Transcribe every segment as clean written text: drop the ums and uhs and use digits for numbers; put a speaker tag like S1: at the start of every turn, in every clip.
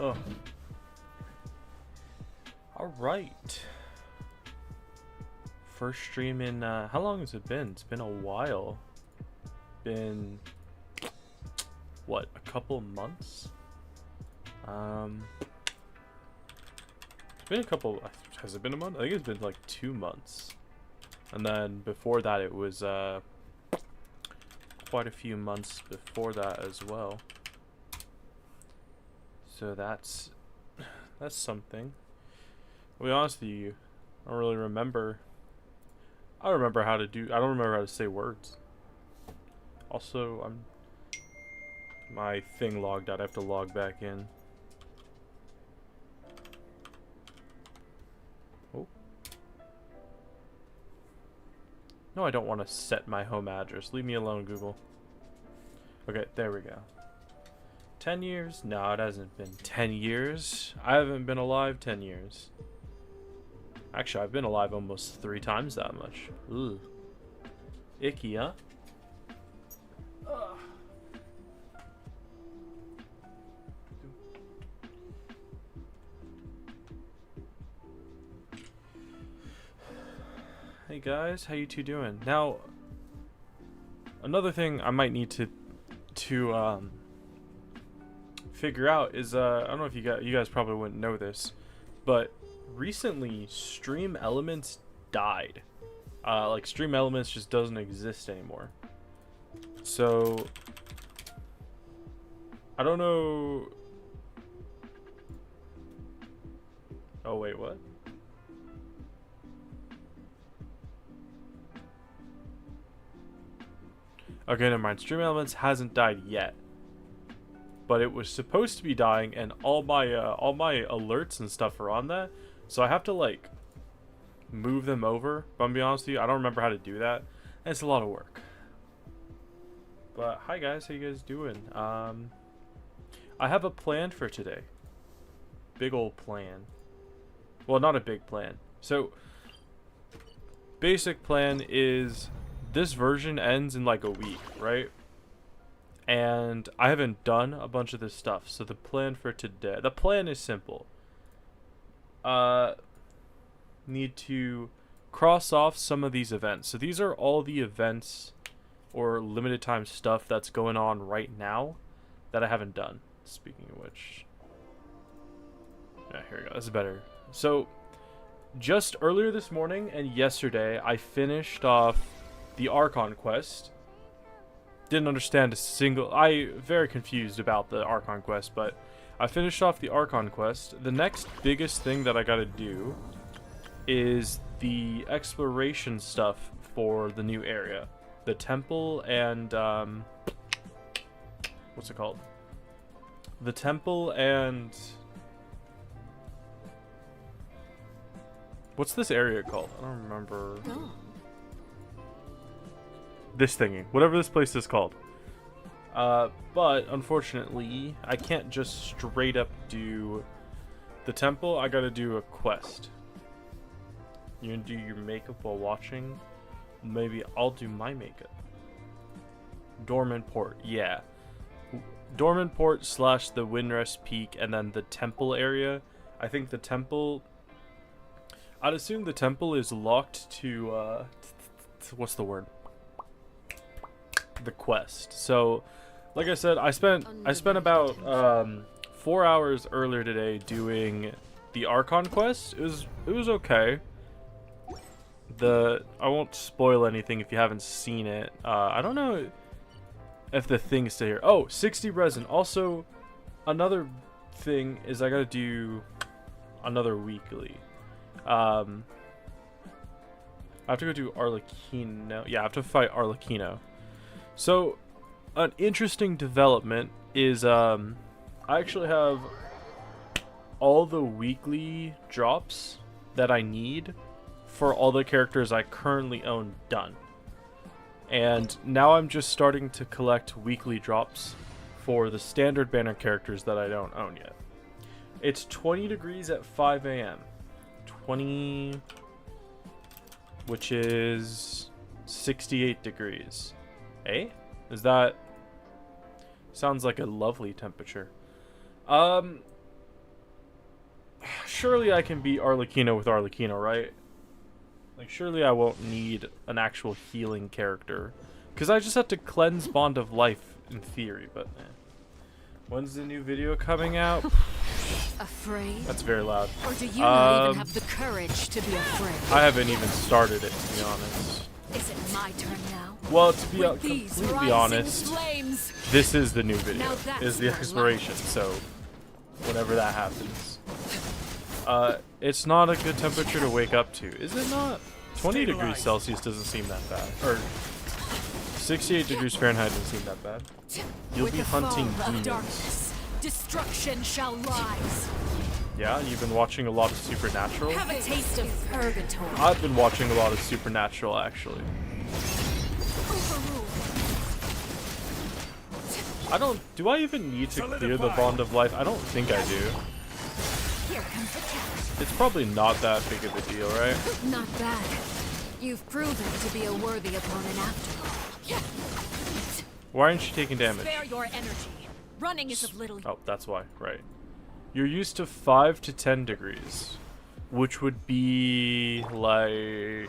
S1: Oh. Alright. First stream in, how long has it been? It's been a while. Been, what, a couple months? It's been a couple, has it been a month? I think it's been like 2 months. And then before that it was, quite a few months before that as well. So that's something. To be honest with you, I don't really remember. I don't remember how to say words. Also, my thing logged out. I have to log back in. Oh. No, I don't want to set my home address. Leave me alone, Google. Okay, there we go. 10 years? No, it hasn't been 10 years. I haven't been alive 10 years. Actually, I've been alive almost 3 times that much. Ugh. Icky, huh? Ugh. Hey guys, how you two doing? Now, another thing I might need to figure out is I don't know if you guys probably wouldn't know this, but recently Stream Elements died. Like Stream Elements just doesn't exist anymore. So I don't know. Oh wait, what? Okay, never mind. Stream Elements hasn't died yet, but it was supposed to be dying, and all my alerts and stuff are on that. So I have to like move them over. But I'm gonna be honest with you, I don't remember how to do that. And it's a lot of work. But hi guys, how you guys doing? I have a plan for today. Big old plan. Well, not a big plan. So basic plan is this version ends in like a week, right? And I haven't done a bunch of this stuff. So the plan for today, the plan is simple. Need to cross off some of these events. So these are all the events or limited time stuff that's going on right now that I haven't done. Speaking of which, yeah, here we go. That's better. So just earlier this morning and yesterday, I finished off the Archon quest. Didn't understand a single. Very confused about the Archon quest, but I finished off the Archon quest. The next biggest thing that I gotta do is the exploration stuff for the new area, the temple and what's it called? The temple and what's this area called? I don't remember.
S2: Oh.
S1: This thingy, whatever this place is called. But unfortunately, I can't just straight up do the temple. I gotta do a quest. You gonna do your makeup while watching? Maybe I'll do my makeup. Dormant Port, yeah. Dormant Port / the Windrest Peak, and then the temple area. I think the temple, I'd assume the temple is locked to, what's the word? The quest. So like I said, I spent about 4 hours earlier today doing the Archon quest. It was okay. I won't spoil anything if you haven't seen it. I don't know if the thing's still here. Oh, 60 resin. Also, another thing is I gotta do another weekly. I have to go do Arlecchino. Yeah, I have to fight Arlecchino. So, an interesting development is I actually have all the weekly drops that I need for all the characters I currently own done. And now I'm just starting to collect weekly drops for the standard banner characters that I don't own yet. It's 20 degrees at 5 a.m. 20, which is 68 degrees. Eh? Is that... Sounds like a lovely temperature. surely I can beat Arlecchino with Arlecchino, right? Like, surely I won't need an actual healing character. Because I just have to cleanse Bond of Life, in theory, but when's the new video coming out?
S2: Afraid?
S1: That's very loud.
S2: Or do you not even have the courage to be afraid?
S1: I haven't even started it, to be honest.
S2: Is it my turn now?
S1: Well, to be completely honest,
S2: flames.
S1: this is the new video.
S2: Now that's
S1: Is the
S2: more
S1: exploration, so whenever that happens. It's not a good temperature to wake up to, is it not? 20 degrees Celsius doesn't seem that bad. Or 68 degrees Fahrenheit doesn't seem that bad. You'll
S2: With
S1: be
S2: the
S1: hunting
S2: fall of
S1: demons.
S2: darkness, destruction shall rise.
S1: Yeah, you've been watching a lot of Supernatural?
S2: Have a taste of purgatory.
S1: I've been watching a lot of Supernatural, actually. Do I even need to clear the Bond of Life? I don't think I do.
S2: Here comes the cat.
S1: It's probably not that big of a deal, right?
S2: Not bad. You've proven to be a worthy opponent after all.
S1: Why aren't you taking damage?
S2: Spare your energy. Running is of little.
S1: Oh, that's why, right. You're used to 5 to 10 degrees, which would be like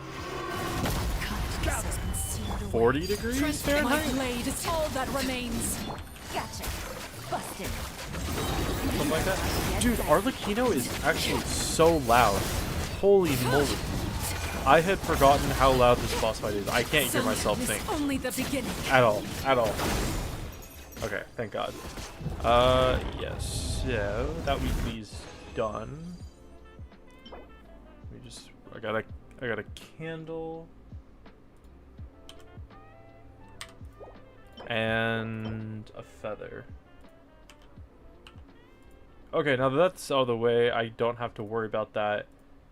S1: 40 degrees Fahrenheit?
S2: My blade is all that remains. Gotcha. Busted.
S1: Something like that. Dude, Arlecchino is actually so loud. Holy moly. I had forgotten how loud this boss fight is. I can't hear myself think.
S2: Only the beginning.
S1: At all. At all. Okay, thank God. Yes. So, that weekly's done. Let me just... I got a candle. And a feather. Okay, now that that's out of the way, I don't have to worry about that.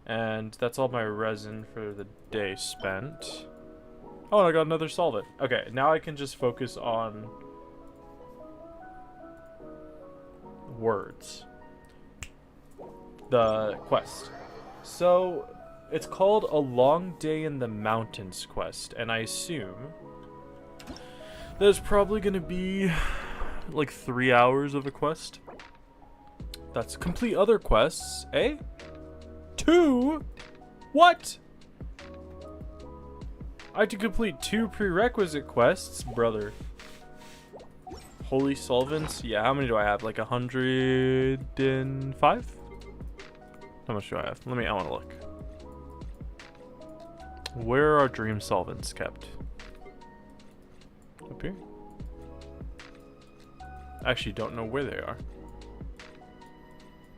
S1: And that's all my resin for the day spent. Oh, and I got another solvent. Okay, now I can just focus on words. The quest. So, it's called A Long Day in the Mountains quest, and I assume there's probably gonna be like 3 hours of a quest. That's complete other quests, eh? 2? What? I had to complete 2 prerequisite quests, brother. Holy solvents? Yeah, how many do I have? Like 105? How much do I have? I want to look. Where are dream solvents kept? Up here? I actually don't know where they are.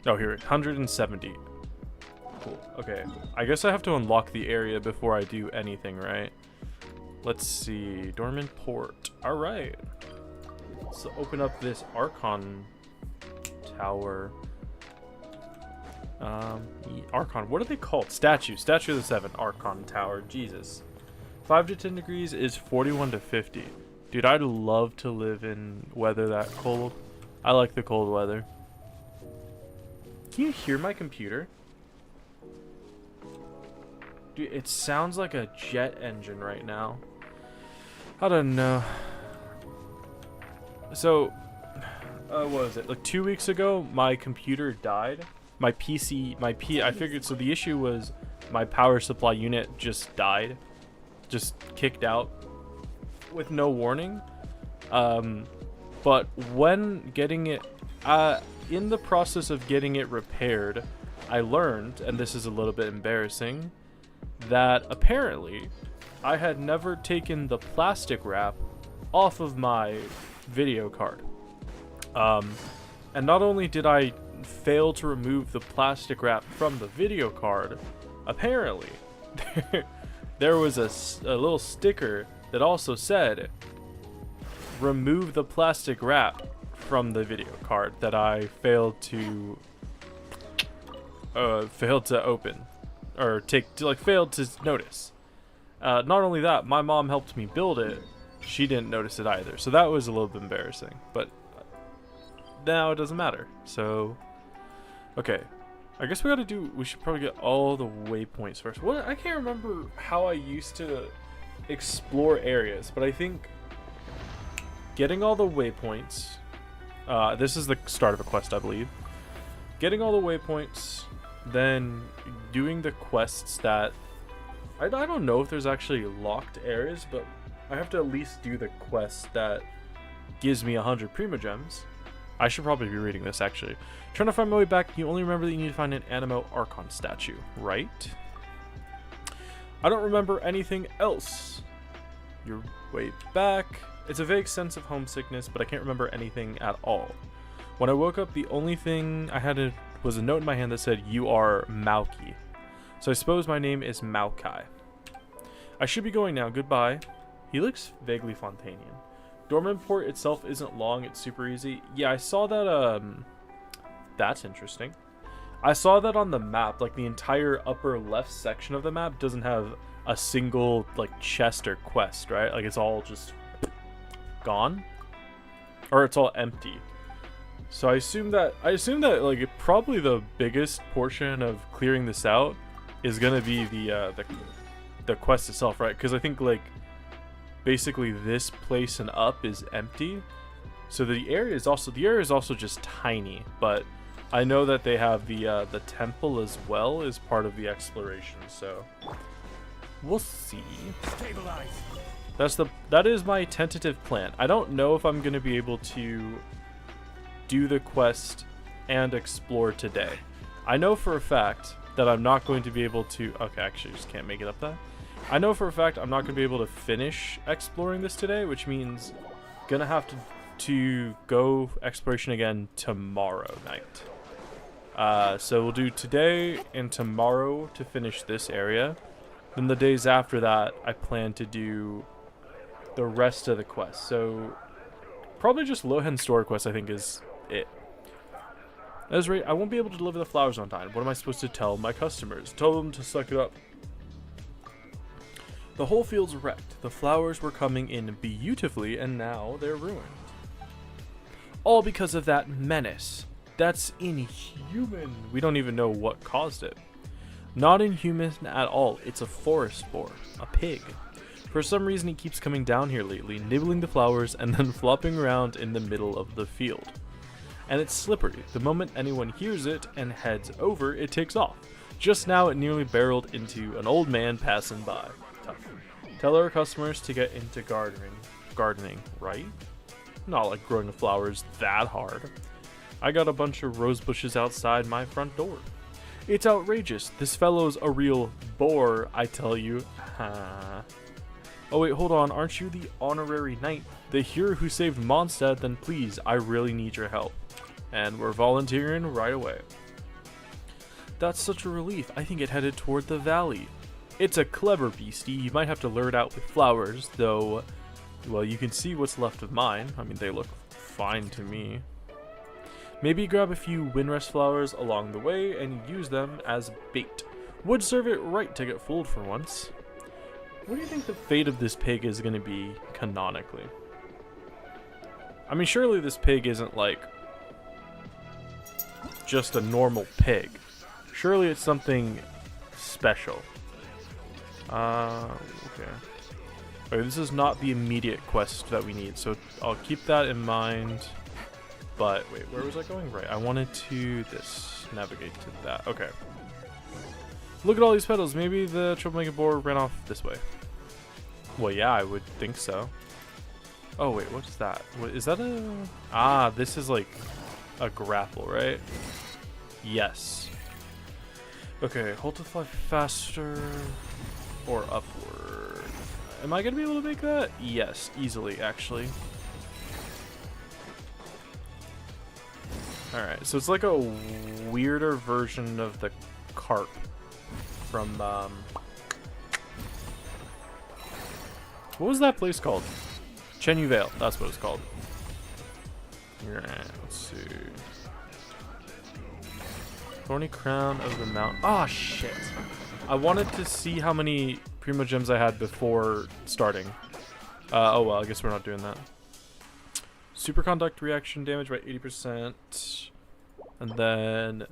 S1: Oh, here, 170. Cool. Okay, I guess I have to unlock the area before I do anything, right? Let's see. Dormant Port. Alright. Let's open up this Archon Tower. Archon. What are they called? Statue. Statue of the Seven. Archon Tower. Jesus. 5 to 10 degrees is 41 to 50. Dude, I'd love to live in weather that cold. I like the cold weather. Can you hear my computer? Dude, it sounds like a jet engine right now. I don't know. So, what was it? Like 2 weeks ago, my computer died. My PC, I figured, so the issue was my power supply unit just died. Just kicked out with no warning. But when getting it, in the process of getting it repaired, I learned, and this is a little bit embarrassing, that apparently I had never taken the plastic wrap off of my video card. And not only did I fail to remove the plastic wrap from the video card, apparently there was a little sticker that also said remove the plastic wrap from the video card that I failed to open or failed to notice. Not only that, my mom helped me build it. She didn't notice it either, so that was a little bit embarrassing, but now it doesn't matter. So okay, I guess we should probably get all the waypoints first. I can't remember how I used to explore areas, but I think getting all the waypoints, this is the start of a quest, I believe. Getting all the waypoints, then doing the quests that I don't know if there's actually locked areas, but I have to at least do the quest that gives me 100 Primogems. I should probably be reading this, actually. Trying to find my way back, you only remember that you need to find an Animo Archon statue, right? I don't remember anything else. Your way back. It's a vague sense of homesickness, but I can't remember anything at all. When I woke up, the only thing I had was a note in my hand that said, "You are Mauki." So I suppose my name is Maokai. I should be going now. Goodbye. He looks vaguely Fontanian. Dormanport itself isn't long. It's super easy. Yeah, I saw that. That's interesting. I saw that on the map. Like, the entire upper left section of the map doesn't have a single, like, chest or quest, right? Like, it's all just gone. Or it's all empty. So I assume that, like, probably the biggest portion of clearing this out is gonna be the quest itself, right? Because I think, like, basically this place and up is empty, so the area is also just tiny. But I know that they have the temple as well as part of the exploration, so we'll see. That is my tentative plan. I don't know if I'm gonna be able to do the quest and explore today. I know for a fact that I'm not going to be able to... Okay, actually, I just can't make it up there. I know for a fact I'm not going to be able to finish exploring this today, which means gonna have to go exploration again tomorrow night. So we'll do today and tomorrow to finish this area. Then the days after that, I plan to do the rest of the quest. So probably just Lohen store quest, I think, is it. That's right, I won't be able to deliver the flowers on time. What am I supposed to tell my customers? Tell them to suck it up. The whole field's wrecked. The flowers were coming in beautifully, and now they're ruined. All because of that menace. That's inhuman. We don't even know what caused it. Not inhuman at all. It's a forest boar. A pig. For some reason, he keeps coming down here lately, nibbling the flowers and then flopping around in the middle of the field. And it's slippery. The moment anyone hears it and heads over, it takes off. Just now, it nearly barreled into an old man passing by. Tough. Tell our customers to get into gardening, right? Not like growing the flowers that hard. I got a bunch of rose bushes outside my front door. It's outrageous. This fellow's a real bore, I tell you. Oh wait, hold on. Aren't you the honorary knight? The hero who saved Mondstadt? Then please, I really need your help. And we're volunteering right away. That's such a relief. I think it headed toward the valley. It's a clever beastie. You might have to lure it out with flowers, though. Well, you can see what's left of mine. I mean, they look fine to me. Maybe grab a few windrest flowers along the way and use them as bait. Would serve it right to get fooled for once. What do you think the fate of this pig is going to be canonically? I mean, surely this pig isn't like just a normal pig. Surely it's something special. Okay. Okay, this is not the immediate quest that we need, so I'll keep that in mind. But wait, where was I going? Right, I wanted to navigate to that. Okay. Look at all these petals. Maybe the troublemaker boar ran off this way. Well, yeah, I would think so. Oh wait, what's that? What is that? This is like a grapple, right? Yes. Okay, hold to fly faster or upward. Am I gonna be able to make that? Yes, easily actually. Alright, so it's like a weirder version of the carp from, what was that place called? Chenyu Vale, that's what it's called. Alright, let's see. Thorny Crown of the Mountain. Ah, shit. I wanted to see how many Primogems I had before starting. Oh well, I guess we're not doing that. Superconduct reaction damage by 80%. And then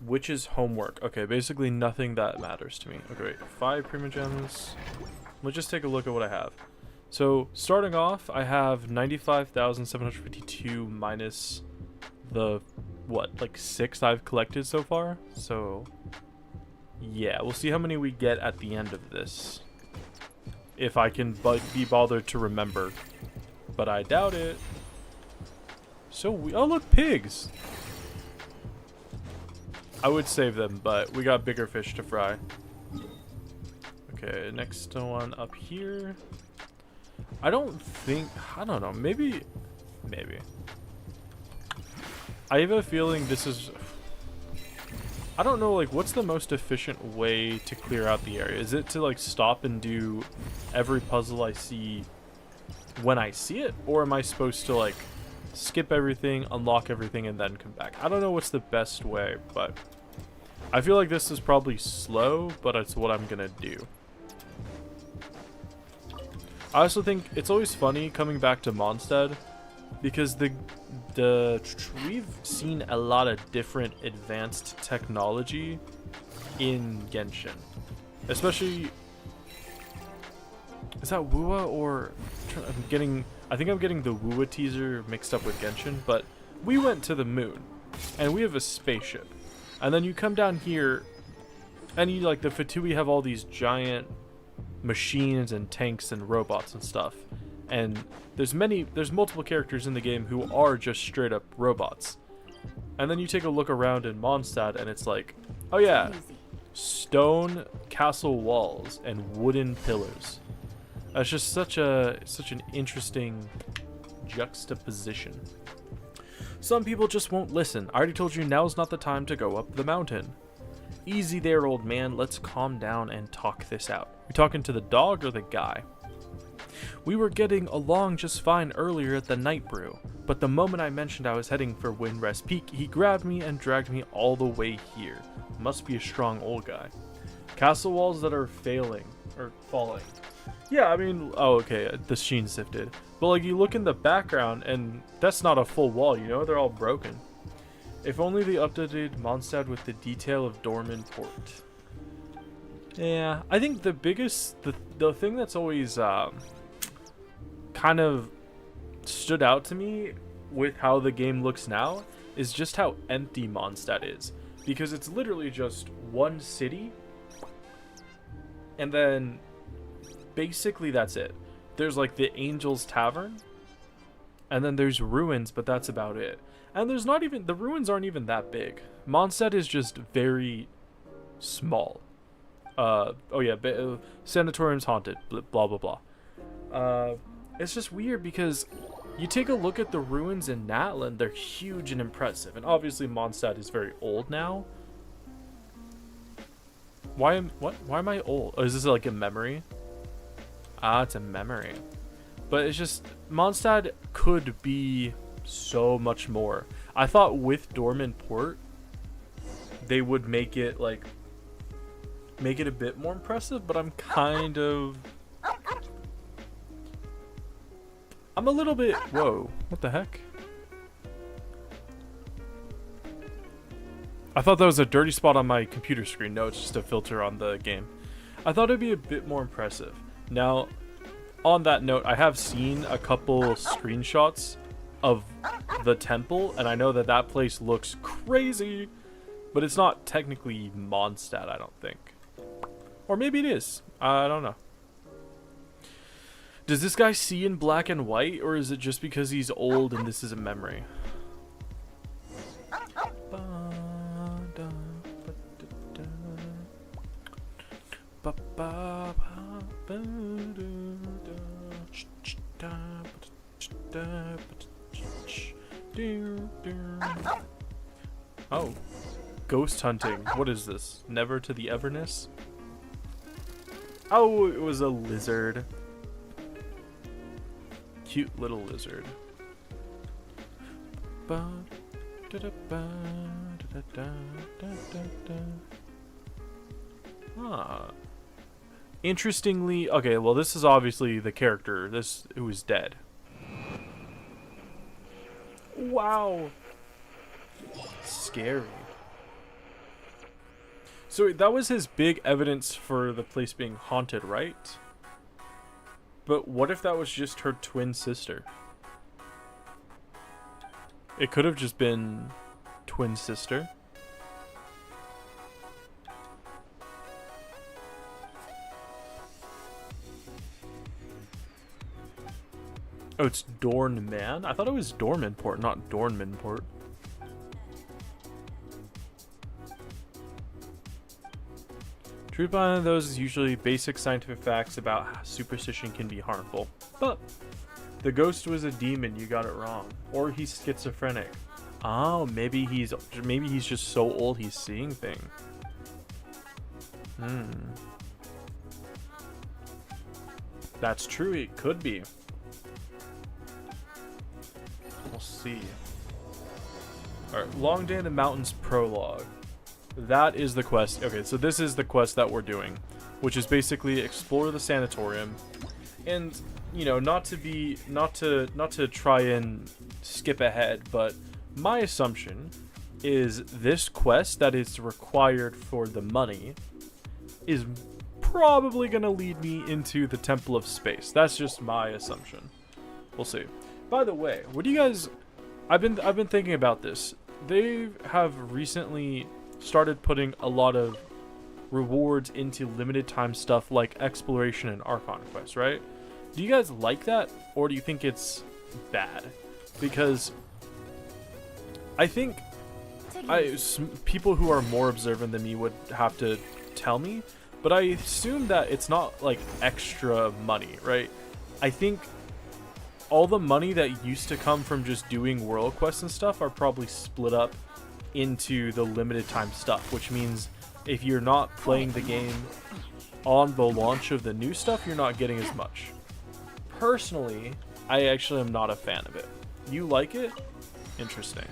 S1: Witch's homework. Okay, basically nothing that matters to me. Okay, wait, 5 Primogems. Let's just take a look at what I have. So, starting off, I have 95,752 minus the what, like 6 I've collected so far. So yeah, we'll see how many we get at the end of this, if I can be bothered to remember, but I doubt it. So oh look, pigs. I would save them, but we got bigger fish to fry. Okay, next one up here. I don't know, maybe. I have a feeling this is, I don't know, like, what's the most efficient way to clear out the area? Is it to, like, stop and do every puzzle I see when I see it? Or am I supposed to, like, skip everything, unlock everything, and then come back? I don't know what's the best way, but I feel like this is probably slow, but it's what I'm gonna do. I also think it's always funny coming back to Mondstadt, because we've seen a lot of different advanced technology in Genshin. Especially, is that Wuwa or I think I'm getting the Wuwa teaser mixed up with Genshin, but we went to the moon and we have a spaceship. And then you come down here and you, like, the Fatui have all these giant machines and tanks and robots and stuff. And there's multiple characters in the game who are just straight up robots. And then you take a look around in Mondstadt and it's like, oh yeah, stone castle walls and wooden pillars. That's just such an interesting juxtaposition. Some people just won't listen. I already told you now's not the time to go up the mountain. Easy there, old man. Let's calm down and talk this out. You talking to the dog or the guy? We were getting along just fine earlier at the Night Brew, but the moment I mentioned I was heading for Windrest Peak, he grabbed me and dragged me all the way here. Must be a strong old guy. Castle walls that are falling. Yeah, I mean, oh, okay, the sheen sifted. But, like, you look in the background, and that's not a full wall, you know? They're all broken. If only they updated Mondstadt with the detail of Dorman Port. Yeah, I think the biggest, the thing that's always kind of stood out to me with how the game looks now is just how empty Mondstadt is. Because it's literally just one city, and then basically that's it. There's, like, the Angel's Tavern, and then there's ruins, but that's about it. And there's not even, the ruins aren't even that big. Mondstadt is just very small. Oh yeah, sanatorium's haunted, blah blah blah. It's just weird because you take a look at the ruins in Natlan, they're huge and impressive, and obviously Mondstadt is very old now. Why am I old? Oh, is this like a memory? Ah, it's a memory. But it's just, Mondstadt could be so much more. I thought with Dorman Port, they would make it a bit more impressive, but I'm a little bit, whoa, what the heck? I thought that was a dirty spot on my computer screen. No, it's just a filter on the game. I thought it'd be a bit more impressive. Now, on that note, I have seen a couple screenshots of the temple, and I know that that place looks crazy, but it's not technically Mondstadt, I don't think. Or maybe it is. I don't know. Does this guy see in black and white, or is it just because he's old and this is a memory? Oh, ghost hunting. What is this? Never to the Everness? Oh, it was a lizard. Cute little lizard. Ah. Interestingly, okay, well, this is obviously the character who is dead. Wow. Scary. So that was his big evidence for the place being haunted, right? But what if that was just her twin sister? It could have just been twin sister. Oh, it's Dornman? I thought it was Dormanport, not Dornmanport. Truth behind those is usually basic scientific facts about how superstition can be harmful. But the ghost was a demon, you got it wrong. Or he's schizophrenic. Oh, maybe he's just so old he's seeing things. That's true, it could be. We'll see. Alright, Long Day in the Mountains prologue. That is the quest. Okay, so this is the quest that we're doing, which is basically explore the sanatorium. And, you know, not to try and skip ahead, but my assumption is this quest that is required for the money is probably going to lead me into the Temple of Space. That's just my assumption. We'll see. By the way, what do you guys... I've been thinking about this. They have recently started putting a lot of rewards into limited time stuff like exploration and Archon quests, right? Do you guys like that, or do you think it's bad? Because I think people who are more observant than me would have to tell me, but I assume that it's not like extra money, right? I think all the money that used to come from just doing world quests and stuff are probably split up into the limited time stuff, which means if you're not playing the game on the launch of the new stuff, you're not getting as much. Personally, I actually am not a fan of it. You like it? Interesting.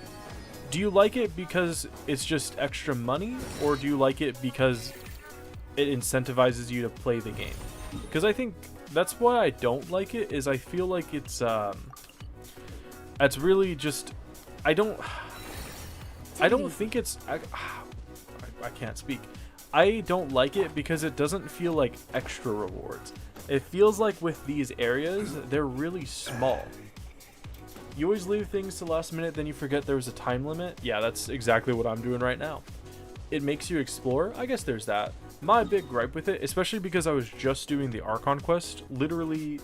S1: Do you like it because it's just extra money, or do you like it because it incentivizes you to play the game? Because I think that's why I don't like it, is I feel like it's really just, I don't think it's, I can't speak. I don't like it because it doesn't feel like extra rewards. It feels like with these areas, they're really small. You always leave things to last minute, then you forget there was a time limit. Yeah, that's exactly what I'm doing right now. It makes you explore. I guess there's that. My big gripe with it, especially because I was just doing the Archon quest, literally,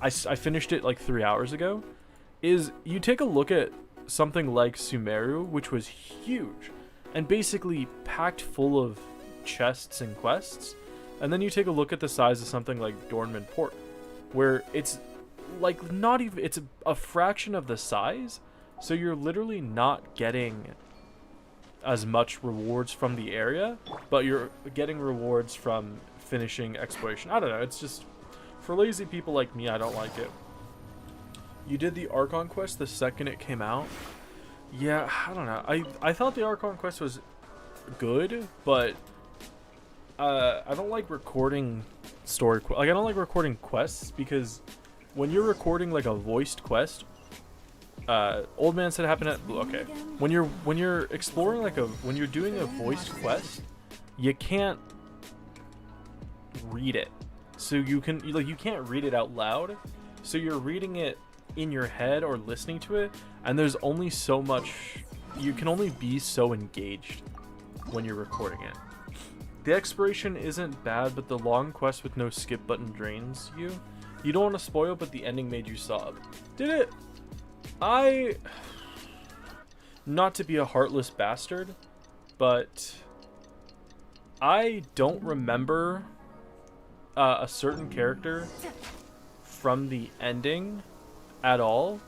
S1: I finished it like 3 hours ago, is you take a look at something like Sumeru, which was huge, and basically packed full of chests and quests, and then you take a look at the size of something like Dornmanport, where it's like not even, it's a fraction of the size, so you're literally not getting as much rewards from the area, but you're getting rewards from finishing exploration. I don't know, it's just, for lazy people like me, I don't like it. You did the Archon quest the second it came out? Yeah, I don't know. I thought the Archon quest was good, but I don't like recording I don't like recording quests, because when you're recording like a voiced quest, old man said it happened at, okay, when you're exploring when you're doing a voiced quest, you can't read it, so you can't read it out loud, so you're reading it in your head or listening to it, and there's only so much, you can only be so engaged when you're recording it. The exploration isn't bad, but the long quest with no skip button drains you. You don't want to spoil, but the ending made you sob. Did it? Not to be a heartless bastard, but I don't remember a certain character from the ending at all,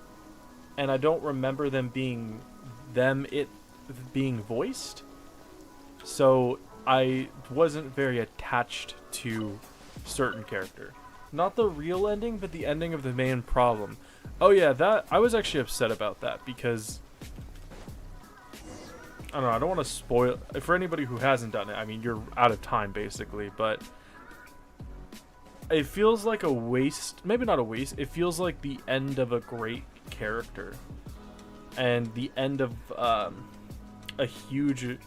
S1: and I don't remember it being voiced, so I wasn't very attached to certain character. Not the real ending, but the ending of the main problem. Oh yeah, that I was actually upset about that, because I don't know, I don't want to spoil for anybody who hasn't done it. I mean, you're out of time basically, but it feels like a waste, maybe not a waste, it feels like the end of a great character, and the end of a huge,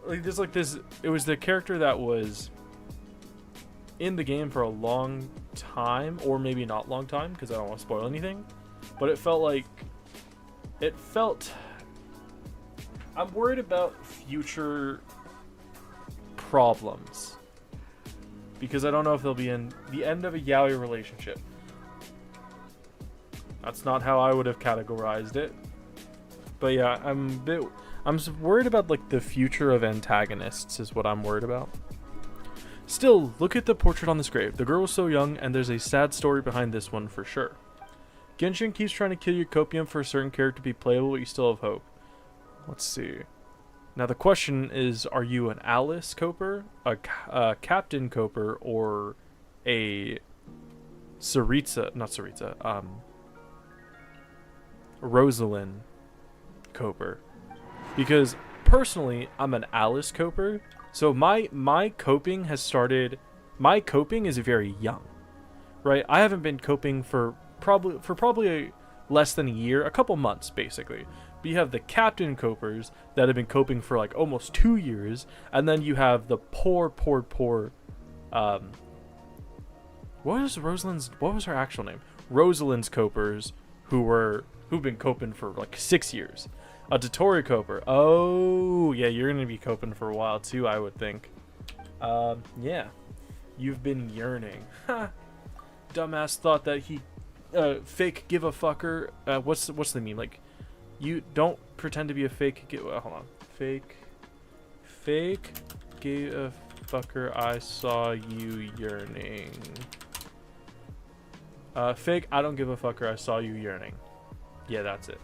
S1: like this, it was the character that was in the game for a long time, or maybe not long time, because I don't want to spoil anything, but it felt I'm worried about future problems. Because I don't know if they'll be in the end of a yaoi relationship. That's not how I would have categorized it. But yeah, I'm worried about like the future of antagonists is what I'm worried about. Still, look at the portrait on this grave. The girl was so young, and there's a sad story behind this one for sure. Genshin keeps trying to kill your copium for a certain character to be playable, but you still have hope. Let's see. Now the question is, are you an Alice Coper, a Captain Coper, or a Rosalind Coper? Because personally, I'm an Alice Coper, so my coping has started. My coping is very young, right? I haven't been coping for probably less than a year, a couple months basically. But you have the Captain Copers that have been coping for like almost 2 years, and then you have the poor what was her actual name? Rosalind's Copers who've been coping for like 6 years. A Dotori Coper. Oh yeah, you're gonna be coping for a while too, I would think. Yeah. You've been yearning. Ha. Dumbass thought that he fake give a fucker. What's the meme? Like, you don't pretend to be a fake. Hold on. Fake gave a fucker. I saw you yearning. Fake. I don't give a fucker. I saw you yearning. Yeah, that's it.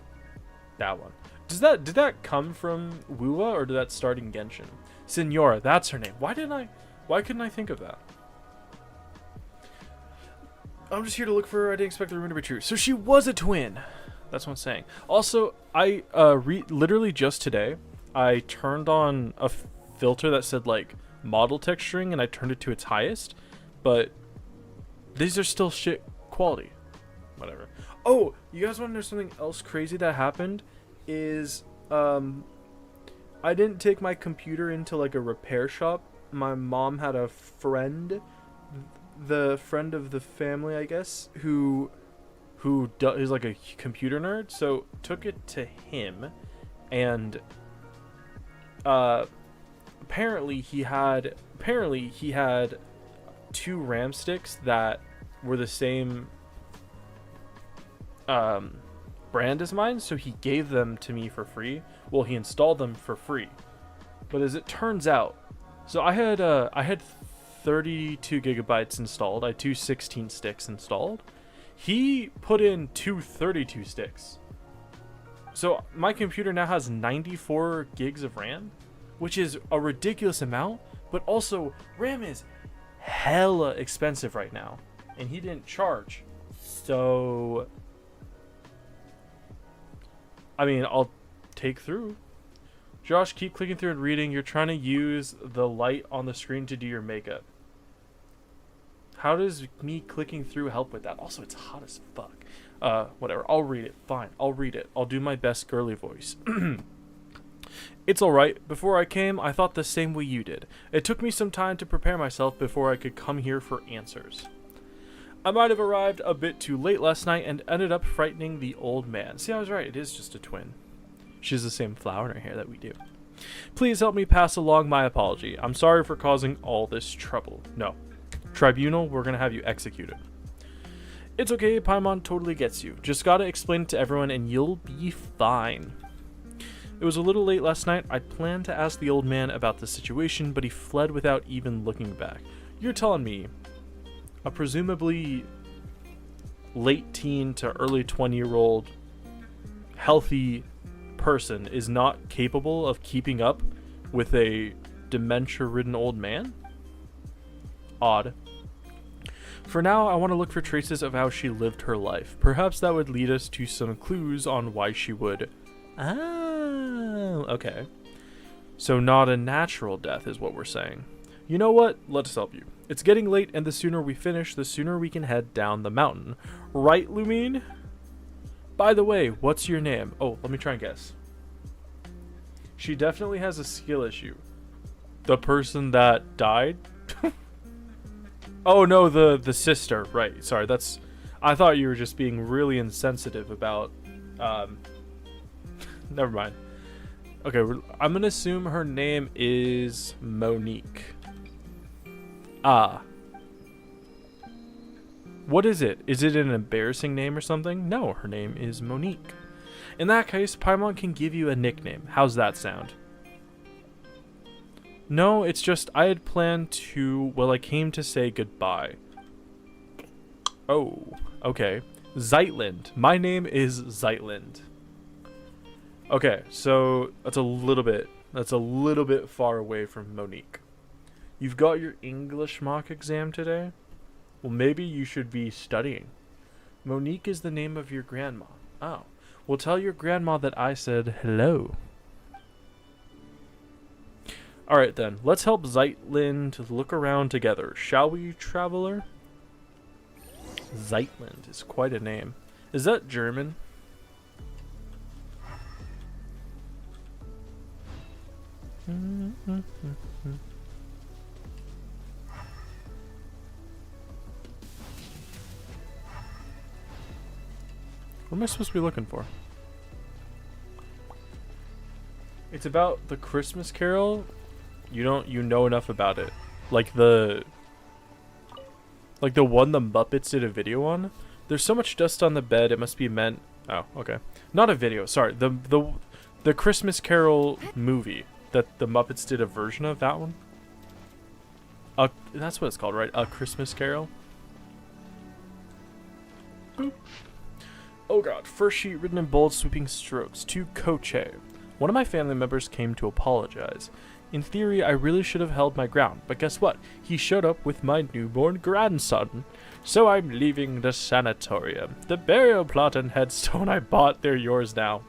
S1: That one. Did that come from Wuwa or did that start in Genshin? Senora. That's her name. Why couldn't I think of that? I'm just here to look for her. I didn't expect the rumor to be true. So she was a twin. That's what I'm saying. Also, I literally just today, I turned on a filter that said like model texturing, and I turned it to its highest. But these are still shit quality. Whatever. Oh, you guys want to know something else crazy that happened? Is I didn't take my computer into like a repair shop. My mom had a friend. The friend of the family, I guess, who is like a computer nerd, so took it to him, and apparently he had 2 RAM sticks that were the same brand as mine, so he gave them to me for free. Well, he installed them for free, but as it turns out, so I had 32 gigabytes installed. I had 2 16 sticks installed. He put in 2 32 sticks. So my computer now has 94 gigs of RAM, which is a ridiculous amount, but also RAM is hella expensive right now, and he didn't charge. So, I mean, I'll take through. Josh, keep clicking through and reading. You're trying to use the light on the screen to do your makeup. How does me clicking through help with that? Also, it's hot as fuck. Whatever. I'll read it. Fine. I'll read it. I'll do my best girly voice. It's alright. Before I came, I thought the same way you did. It took me some time to prepare myself before I could come here for answers. I might have arrived a bit too late last night and ended up frightening the old man. See, I was right. It is just a twin. She has the same flower in her hair that we do. Please help me pass along my apology. I'm sorry for causing all this trouble. No. Tribunal, we're gonna have you executed. It's okay, Paimon totally gets you. Just gotta explain it to everyone and you'll be fine. It was a little late last night. I'd planned to ask the old man about the situation, but he fled without even looking back. You're telling me a presumably late teen to early 20-year-old healthy person is not capable of keeping up with a dementia-ridden old man? Odd. For now, I want to look for traces of how she lived her life. Perhaps that would lead us to some clues on why she would... Oh, okay. So not a natural death is what we're saying. You know what? Let us help you. It's getting late, and the sooner we finish, the sooner we can head down the mountain. Right, Lumine? By the way, what's your name? Oh, let me try and guess. She definitely has a skill issue. The person that died? Oh no, the sister. Right. Sorry, that's... I thought you were just being really insensitive about... Never mind. Okay, I'm gonna assume her name is Monique. Ah. What is it? Is it an embarrassing name or something? No, her name is Monique. In that case, Paimon can give you a nickname. How's that sound? No, it's just I had planned to, well, I came to say goodbye. Oh, okay. Zeitland. My name is Zeitland. Okay, so that's a little bit far away from Monique. You've got your English mock exam today? Well, maybe you should be studying. Monique is the name of your grandma. Oh, well, tell your grandma that I said hello. Alright then, let's help Zeitland look around together. Shall we, traveler? Zeitland is quite a name. Is that German? What am I supposed to be looking for? It's about the Christmas Carol. You know enough about it. Like the one the Muppets did a video on. There's so much dust on the bed, it must be meant. Oh, okay. Not a video, sorry. The Christmas Carol movie that the Muppets did a version of, that one. That's what it's called, right? A Christmas Carol. Boop. Oh god, first sheet written in bold sweeping strokes. To Koche. One of my family members came to apologize. In theory, I really should have held my ground, but guess what? He showed up with my newborn grandson. So I'm leaving the sanatorium. The burial plot and headstone I bought, they're yours now.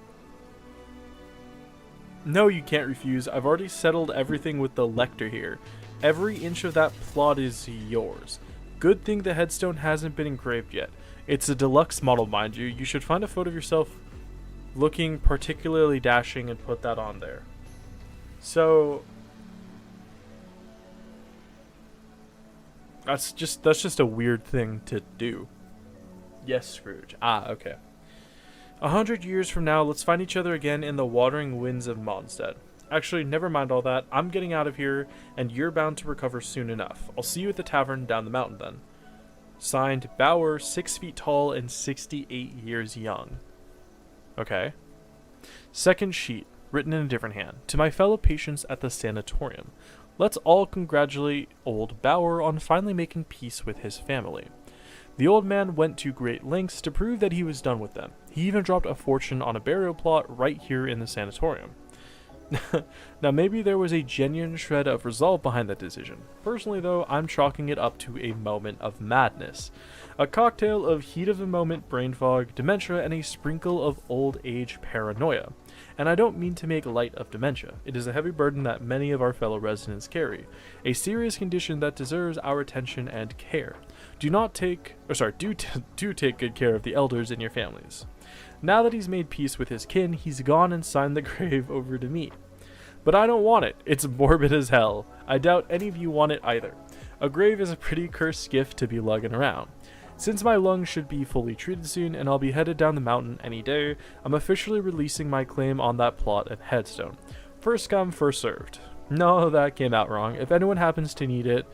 S1: No, you can't refuse. I've already settled everything with the lector here. Every inch of that plot is yours. Good thing the headstone hasn't been engraved yet. It's a deluxe model, mind you. You should find a photo of yourself looking particularly dashing and put that on there. So that's just a weird thing to do. Yes, Scrooge. Ah, okay. 100 years from now, let's find each other again in the watering winds of Mondstadt. Actually, never mind all that. I'm getting out of here, and you're bound to recover soon enough. I'll see you at the tavern down the mountain then. Signed, Bauer, 6 feet tall and 68 years young. Okay. Second sheet, written in a different hand. To my fellow patients at the sanatorium. Let's all congratulate old Bauer on finally making peace with his family. The old man went to great lengths to prove that he was done with them. He even dropped a fortune on a burial plot right here in the sanatorium. Now maybe there was a genuine shred of resolve behind that decision. Personally though, I'm chalking it up to a moment of madness. A cocktail of heat of the moment brain fog, dementia, and a sprinkle of old age paranoia. And I don't mean to make light of dementia. It is a heavy burden that many of our fellow residents carry. A serious condition that deserves our attention and care. Do take good care of the elders in your families. Now that he's made peace with his kin, he's gone and signed the grave over to me. But I don't want it. It's morbid as hell. I doubt any of you want it either. A grave is a pretty cursed gift to be lugging around. Since my lungs should be fully treated soon and I'll be headed down the mountain any day, I'm officially releasing my claim on that plot and headstone. First come, first served. No, that came out wrong. If anyone happens to need it,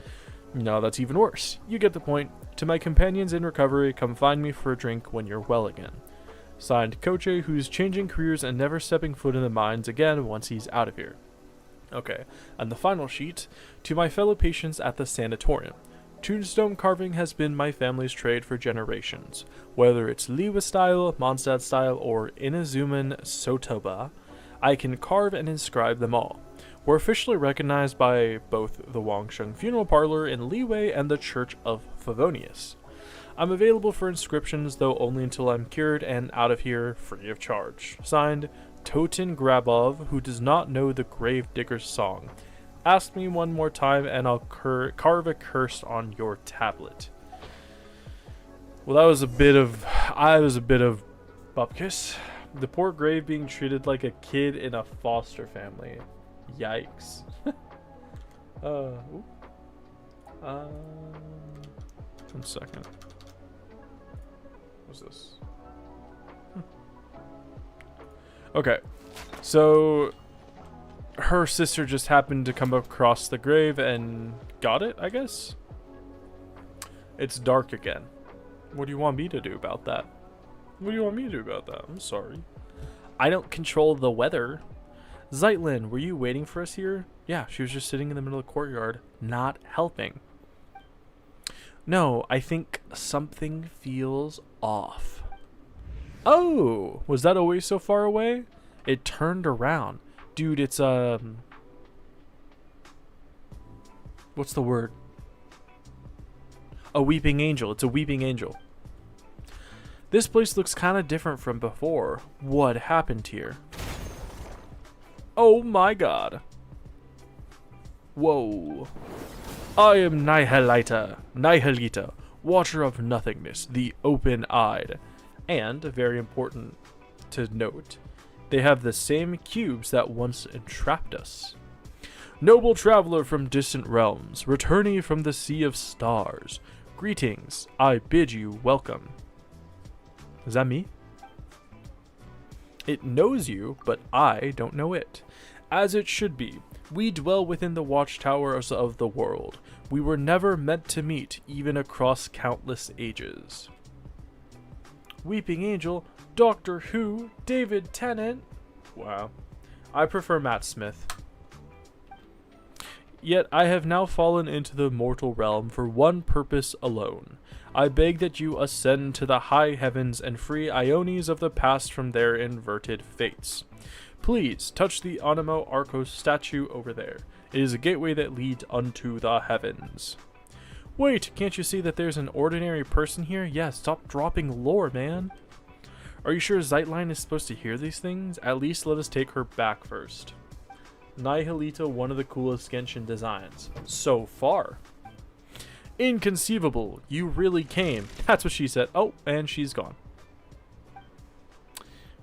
S1: no, that's even worse. You get the point. To my companions in recovery, come find me for a drink when you're well again. Signed, Koche, who's changing careers and never stepping foot in the mines again once he's out of here. Okay, and the final sheet, to my fellow patients at the sanatorium. Tombstone carving has been my family's trade for generations. Whether it's Liwa style, Mondstadt style, or Inazuman Sotoba, I can carve and inscribe them all. We're officially recognized by both the Wangsheng Funeral Parlor in Liwei and the Church of Favonius. I'm available for inscriptions, though only until I'm cured and out of here free of charge. Signed, Totin Grabov, who does not know the Gravedigger's song. Ask me one more time and I'll carve a curse on your tablet. Well, that was a bit of bupkis. The poor grave being treated like a kid in a foster family. Yikes. 1 second. What's this? Okay. So her sister just happened to come across the grave and got it, I guess? It's dark again. What do you want me to do about that? What do you want me to do about that? I'm sorry. I don't control the weather. Zeitlin, were you waiting for us here? Yeah, she was just sitting in the middle of the courtyard, not helping. No, I think something feels off. Oh, was that always so far away? It turned around. Dude, it's, what's the word? A weeping angel. It's a weeping angel. This place looks kind of different from before. What happened here? Oh my god. Whoa. I am Nihilita, Watcher of Nothingness, the Open-Eyed. And, very important to note, they have the same cubes that once entrapped us. Noble traveler from distant realms, returning from the sea of stars. Greetings, I bid you welcome. Is that me? It knows you, but I don't know it. As it should be. We dwell within the watchtowers of the world. We were never meant to meet, even across countless ages. Weeping Angel, Doctor Who, David Tennant. Wow. I prefer Matt Smith. Yet I have now fallen into the mortal realm for one purpose alone. I beg that you ascend to the high heavens and free Iones of the past from their inverted fates. Please touch the Animo Arcos statue over there. It is a gateway that leads unto the heavens. Wait, can't you see that there's an ordinary person here? Yeah, stop dropping lore, man. Are you sure Zeitlin is supposed to hear these things? At least let us take her back first. Nihilita, one of the coolest Genshin designs. So far. Inconceivable. You really came. That's what she said. Oh, and she's gone.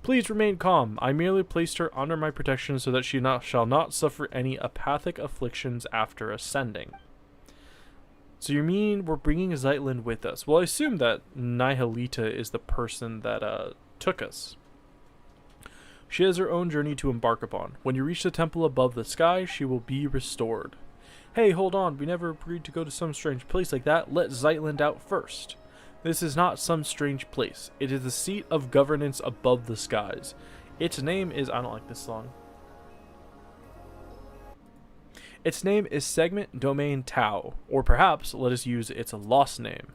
S1: Please remain calm. I merely placed her under my protection so that she shall not suffer any apathic afflictions after ascending. So you mean we're bringing Zeitlin with us? Well, I assume that Nihilita is the person that took us. She has her own journey to embark upon. When you reach the temple above the sky, she will be restored. Hey, hold on. We never agreed to go to some strange place like that. Let Zeitlin out first. This is not some strange place. It is the seat of governance above the skies. Its name is... I don't like this song. Its name is Segment Domain Tau. Or perhaps let us use its lost name.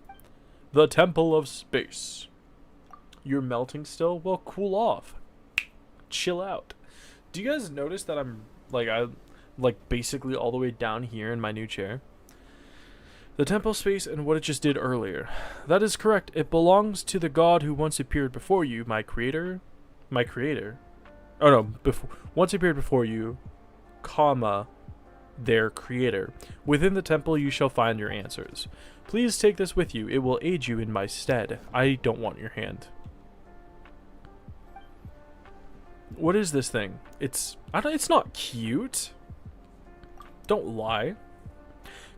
S1: The Temple of Space. You're melting still? Well, cool off. Chill out. Do you guys notice that I'm basically all the way down here in my new chair? The temple space and what it just did earlier. That is correct. It belongs to the god who once appeared before you, my creator. Oh no, once appeared before you, comma, their creator. Within the temple you shall find your answers. Please take this with you. It will aid you in my stead. I don't want your hand. What is this thing? It's not cute. Don't lie.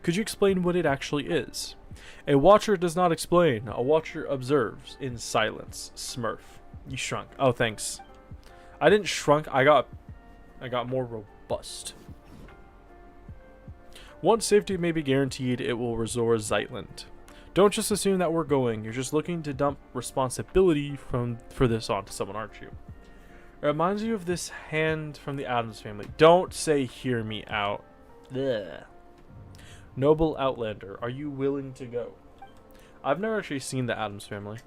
S1: Could you explain what it actually is? A watcher does not explain. A watcher observes in silence. Smurf. You shrunk. Oh, thanks. I didn't shrunk. I got more robust. Once safety may be guaranteed, it will restore Zeitlin. Don't just assume that we're going. You're just looking to dump responsibility for this onto someone, aren't you? It reminds you of this hand from the Addams family. Don't say hear me out. Ugh. Noble Outlander, are you willing to go? I've never actually seen the Addams family.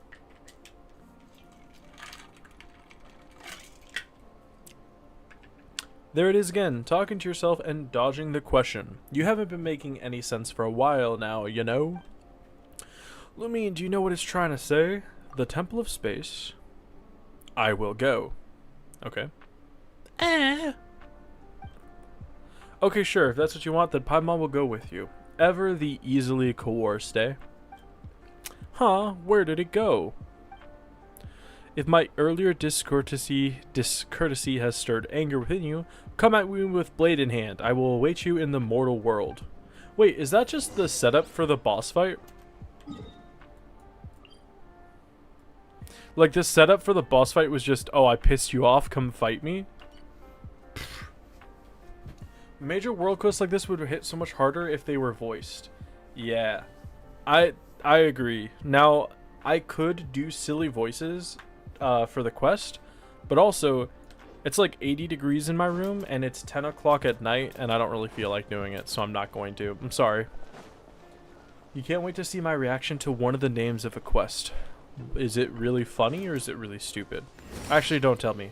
S1: There it is again, talking to yourself and dodging the question. You haven't been making any sense for a while now, you know? Lumine, do you know what it's trying to say? The Temple of Space. I will go. Okay. Okay, sure. If that's what you want, then Paimon will go with you. Ever the easily coerced, eh? Huh? Where did it go? If my earlier discourtesy has stirred anger within you, come at me with blade in hand. I will await you in the mortal world. Wait, is that just the setup for the boss fight? Like, this setup for the boss fight was just, oh, I pissed you off, come fight me? Major world quests like this would hit so much harder if they were voiced. Yeah, I agree. Now, I could do silly voices for the quest, but also it's like 80 degrees in my room and it's 10 o'clock at night and I don't really feel like doing it, so I'm not going to. I'm sorry. You can't wait to see my reaction to one of the names of a quest. Is it really funny or is it really stupid? Actually, don't tell me.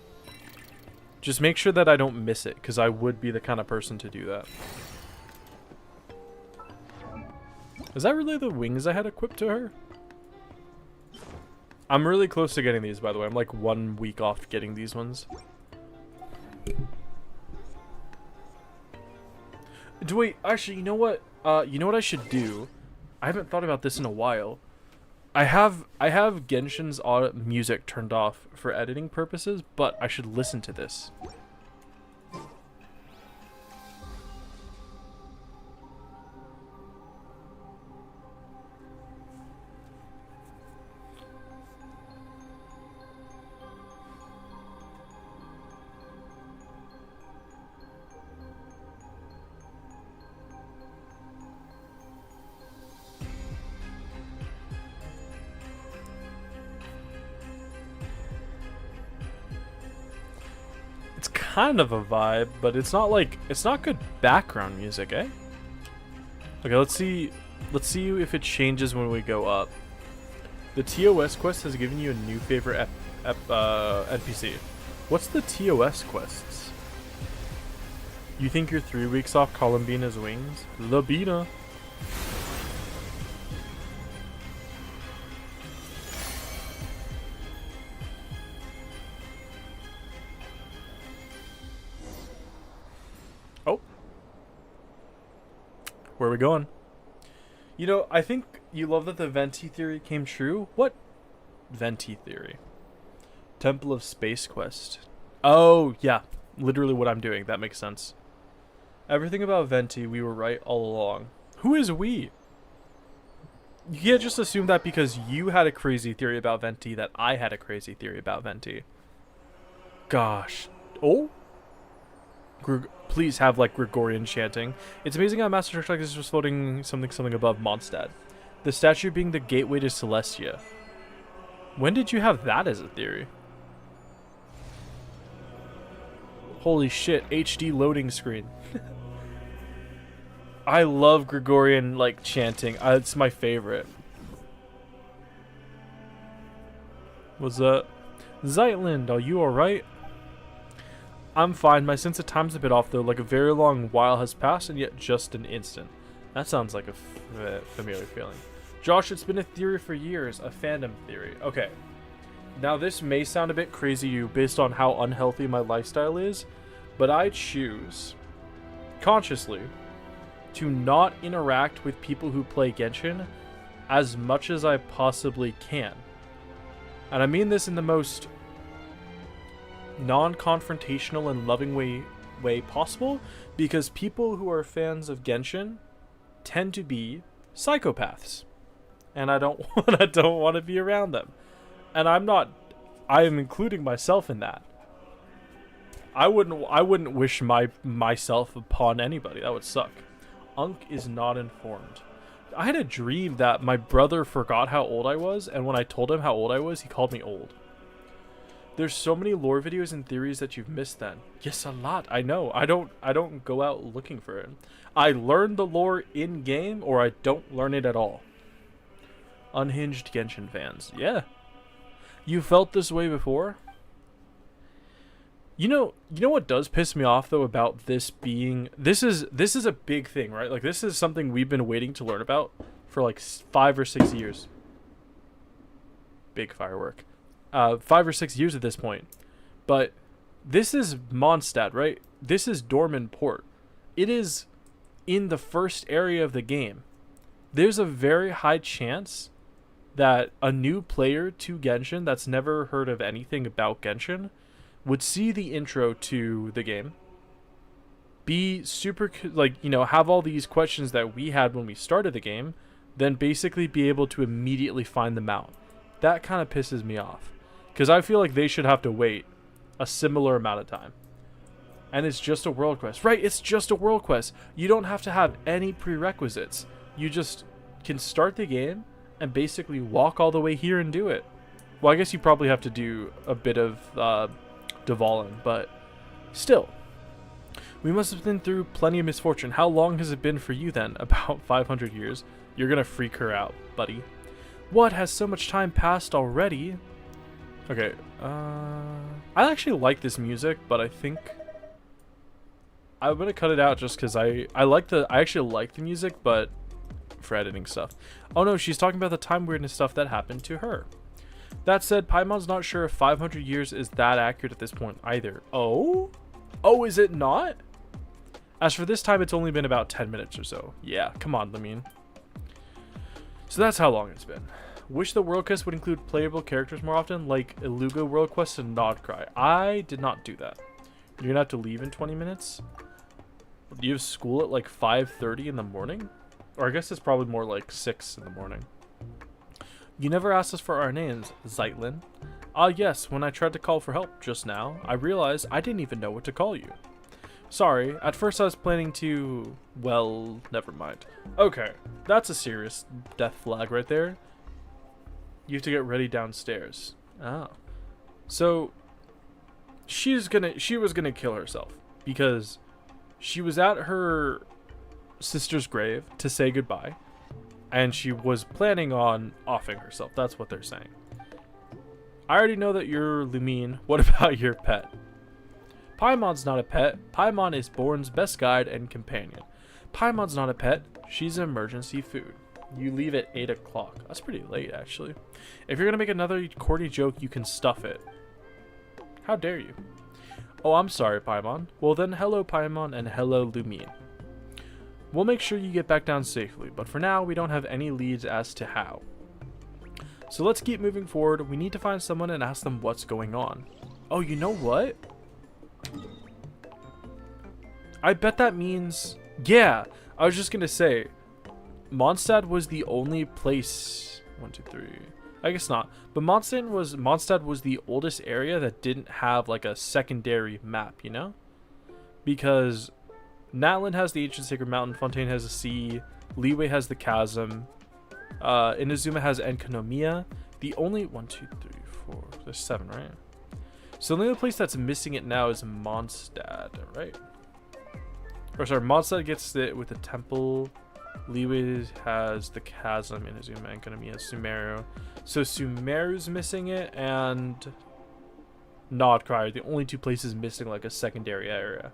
S1: Just make sure that I don't miss it, because I would be the kind of person to do that. Is that really the wings I had equipped to her? I'm really close to getting these, by the way. I'm like 1 week off getting these ones. Wait, actually, you know what? You know what I should do? I haven't thought about this in a while. I have Genshin's music turned off for editing purposes, but I should listen to this. It's kind of a vibe, but it's not like, it's not good background music, eh? Okay, let's see if it changes when we go up. The TOS quest has given you a new favorite NPC. What's the TOS quests? You think you're 3 weeks off Columbina's wings? Labina. Oh. Where are we going? You know, I think you love that the Venti theory came true. What Venti theory? Temple of Space Quest. Oh, yeah. Literally what I'm doing. That makes sense. Everything about Venti, we were right all along. Who is we? You can't just assume that because you had a crazy theory about Venti that I had a crazy theory about Venti. Gosh. Oh? Please have like Gregorian chanting. It's amazing how Master Church like this was floating something above Mondstadt. The statue being the gateway to Celestia. When did you have that as a theory? Holy shit, HD loading screen. I love Gregorian like chanting. It's my favorite. What's up? Zeitland, are you alright? I'm fine. My sense of time's a bit off though, like a very long while has passed and yet just an instant. That sounds like a familiar feeling. Josh, it's been a theory for years, a fandom theory. Okay. Now this may sound a bit crazy to you based on how unhealthy my lifestyle is, but I choose, consciously, to not interact with people who play Genshin as much as I possibly can. And I mean this in the most non-confrontational and loving way possible, because people who are fans of Genshin tend to be psychopaths, and I don't want to be around them. And I am including myself in that. I wouldn't wish myself upon anybody. That would suck. Unk is not informed. I had a dream that my brother forgot how old I was, and when I told him how old I was, he called me old. There's so many lore videos and theories that you've missed then. Yes, a lot. I know. I don't go out looking for it. I learn the lore in game, or I don't learn it at all. Unhinged Genshin fans. Yeah. You felt this way before? You know what does piss me off though about this being, this is a big thing, right? Like this is something we've been waiting to learn about for like 5 or 6 years. Big firework. 5 or 6 years at this point. But this is Mondstadt, right? This is Dorman Port. It is in the first area of the game. There's a very high chance that a new player to Genshin that's never heard of anything about Genshin would see the intro to the game, be super, like, you know, have all these questions that we had when we started the game, then basically be able to immediately find them out. That kind of pisses me off, because I feel like they should have to wait a similar amount of time. And it's just a world quest. Right, it's just a world quest. You don't have to have any prerequisites. You just can start the game and basically walk all the way here and do it. Well, I guess you probably have to do a bit of Dvalin, but still. We must have been through plenty of misfortune. How long has it been for you then? About 500 years. You're gonna freak her out, buddy. What? Has so much time passed already? Okay, I actually like this music, but I think I'm gonna cut it out just because I actually like the music, but for editing stuff. Oh no, she's talking about the time weirdness stuff that happened to her. That said, Paimon's not sure if 500 years is that accurate at this point either. Oh? Oh, is it not? As for this time, it's only been about 10 minutes or so. Yeah, come on, Lamine. So that's how long it's been. Wish the world quest would include playable characters more often, like Iluga world quest and Nodcry. I did not do that. You're gonna have to leave in 20 minutes? Do you have school at like 5:30 in the morning? Or I guess it's probably more like 6 in the morning. You never asked us for our names, Zeitlin. Ah yes, when I tried to call for help just now, I realized I didn't even know what to call you. Sorry, at first I was planning to... well, never mind. Okay, that's a serious death flag right there. You have to get ready downstairs. Oh. So, she was gonna kill herself because she was at her sister's grave to say goodbye, and she was planning on offing herself. That's what they're saying. I already know that you're Lumine. What about your pet? Paimon's not a pet. Paimon is Born's best guide and companion. Paimon's not a pet. She's emergency food. You leave at 8 o'clock. That's pretty late, actually. If you're gonna make another corny joke, you can stuff it. How dare you? Oh, I'm sorry, Paimon. Well then, hello, Paimon, and hello, Lumine. We'll make sure you get back down safely, but for now, we don't have any leads as to how. So let's keep moving forward. We need to find someone and ask them what's going on. Oh, you know what? I bet that means... yeah, I was just gonna say... Mondstadt was the only place... 1, 2, 3... I guess not. But Mondstadt was the oldest area that didn't have like a secondary map, you know? Because Natlan has the ancient sacred mountain, Fontaine has the sea, Liyue has the chasm, Inazuma has Enkanomiya. The only 1, 2, 3, 4. There's 7, right? So the only place that's missing it now is Mondstadt, right? Or sorry, Mondstadt gets it with the temple. Liyue has the chasm, Inazuma, Enkanomiya, Sumeru. So Sumeru's missing it, and Nodcry are the only two places missing like a secondary area.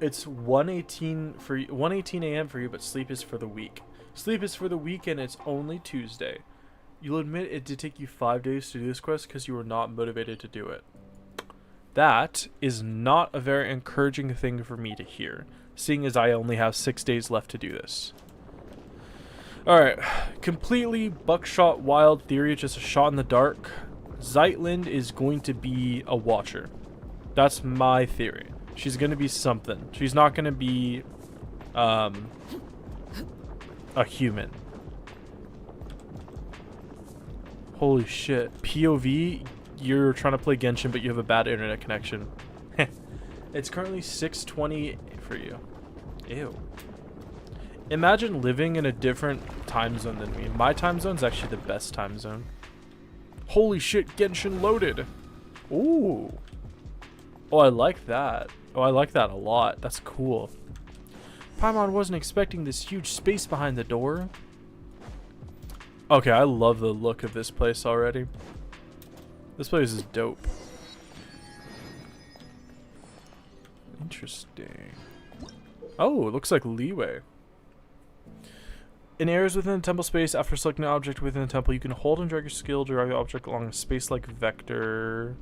S1: It's 1:18 a.m. for you, but sleep is for the week. Sleep is for the week, and it's only Tuesday. You'll admit it did take you 5 days to do this quest because you were not motivated to do it. That is not a very encouraging thing for me to hear, seeing as I only have 6 days left to do this. Alright, completely buckshot wild theory, just a shot in the dark. Zeitlin is going to be a watcher. That's my theory. She's going to be something. She's not going to be a human. Holy shit. POV, you're trying to play Genshin, but you have a bad internet connection. It's currently 6:20 for you. Ew. Imagine living in a different time zone than me. My time zone's actually the best time zone. Holy shit, Genshin loaded. Ooh. Oh, I like that. Oh, I like that a lot. That's cool. Paimon wasn't expecting this huge space behind the door. Okay, I love the look of this place already. This place is dope. Interesting. Oh, it looks like Liyue. In areas within the temple space, after selecting an object within the temple, you can hold and drag your skill to drag the object along a space-like vector.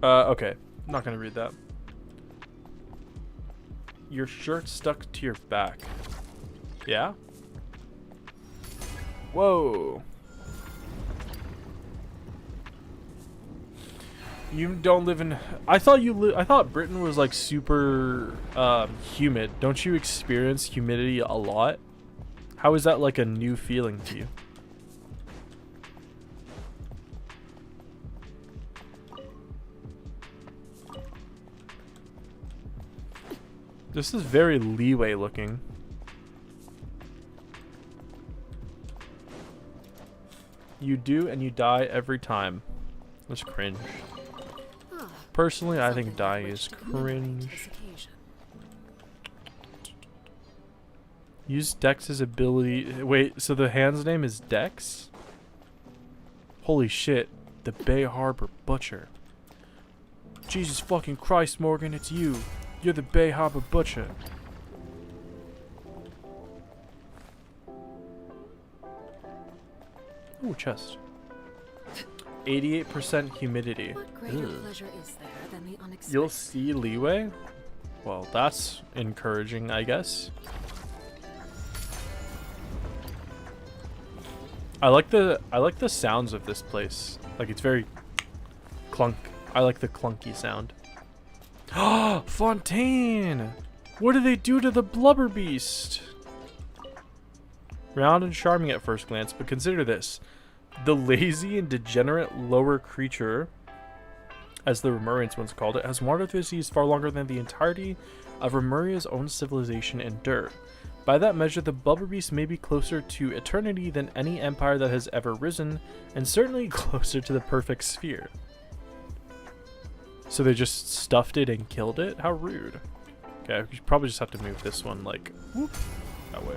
S1: Okay. I'm not gonna read that. Your shirt stuck to your back. Yeah? Whoa. You don't live in... I thought Britain was like super humid. Don't you experience humidity a lot? How is that like a new feeling to you? This is very leeway looking. You do and you die every time. That's cringe. Personally, I think dying is cringe. Use Dex's ability. Wait, so the hand's name is Dex? Holy shit. The Bay Harbor Butcher. Jesus fucking Christ, Morgan, it's you. You're the Bay Harbor Butcher. Ooh, chest. 88% humidity.
S2: What greater pleasure is there than the unexpected?
S1: You'll see leeway? Well, that's encouraging, I guess. I like the sounds of this place. Like, it's very clunk. I like the clunky sound. Fontaine! What did they do to the blubber beast? Round and charming at first glance, but consider this. The lazy and degenerate lower creature, as the Remurians once called it, has wandered through the seas far longer than the entirety of Remuria's own civilization endured. By that measure, the blubber beast may be closer to eternity than any empire that has ever risen, and certainly closer to the perfect sphere. So they just stuffed it and killed it? How rude. Okay, we probably just have to move this one, like, whoop, that way.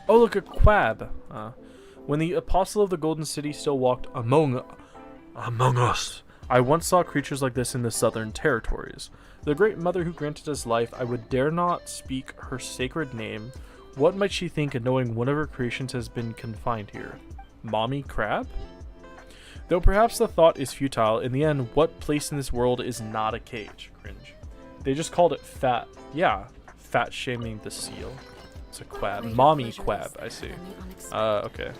S1: Oh, look, a quab. When the apostle of the Golden City still walked among us, I once saw creatures like this in the southern territories. The great mother who granted us life, I would dare not speak her sacred name. What might she think of knowing one of her creations has been confined here? Mommy crab? Though perhaps the thought is futile, in the end, what place in this world is not a cage? Cringe. They just called it fat. Yeah, fat shaming the seal. It's a quab. Mommy quab, I see. Okay.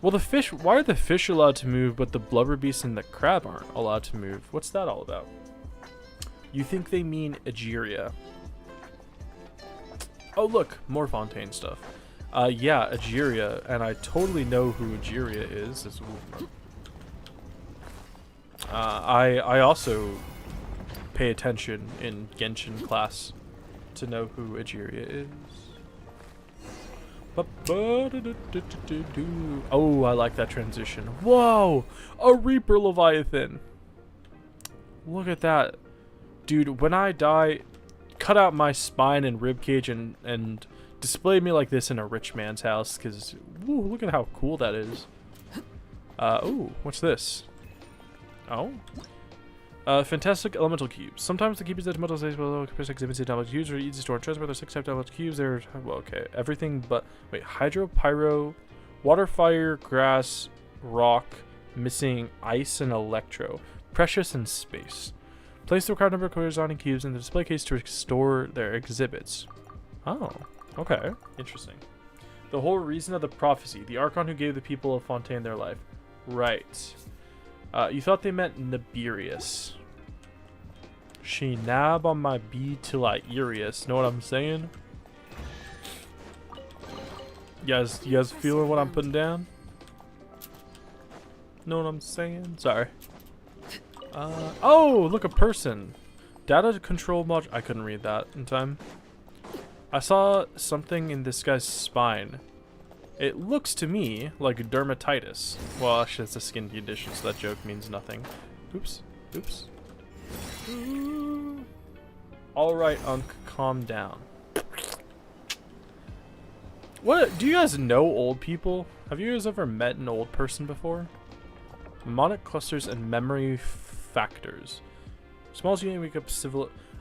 S1: Well, the fish... Why are the fish allowed to move, but the blubber beast and the crab aren't allowed to move? What's that all about? You think they mean Egeria. Oh, look. More Fontaine stuff. Yeah, Egeria. And I totally know who Egeria is. I also pay attention in Genshin class to know who Egeria is. Oh, I like that transition. Whoa! A Reaper Leviathan! Look at that. Dude, when I die, cut out my spine and ribcage and display me like this in a rich man's house, because, woo, look at how cool that is. Oh, what's this? Oh? Fantastic elemental cubes. Sometimes the cubes that metal stays below exhibits elemental cubes are easy to store and transfer. There's 6 types of elemental cubes. They're, well, okay, everything but, wait, hydro, pyro, water, fire, grass, rock, missing ice, and electro. Precious and space. Place the required number of corresponding cubes in the display case to store their exhibits. Oh, okay, interesting. The whole reason of the prophecy, the Archon who gave the people of Fontaine their life. Right. You thought they meant Nibirius. She nab on my B till I Irius. Know what I'm saying? You guys feeling what I'm putting down? Know what I'm saying? Sorry. Oh, look, a person. Data control module. I couldn't read that in time. I saw something in this guy's spine. It looks to me like dermatitis. Well, actually, it's a skin condition, so that joke means nothing. Oops. Oops. Alright, Unk, calm down. What? Do you guys know old people? Have you guys ever met an old person before? Mnemonic clusters and memory factors. Smallest unit make up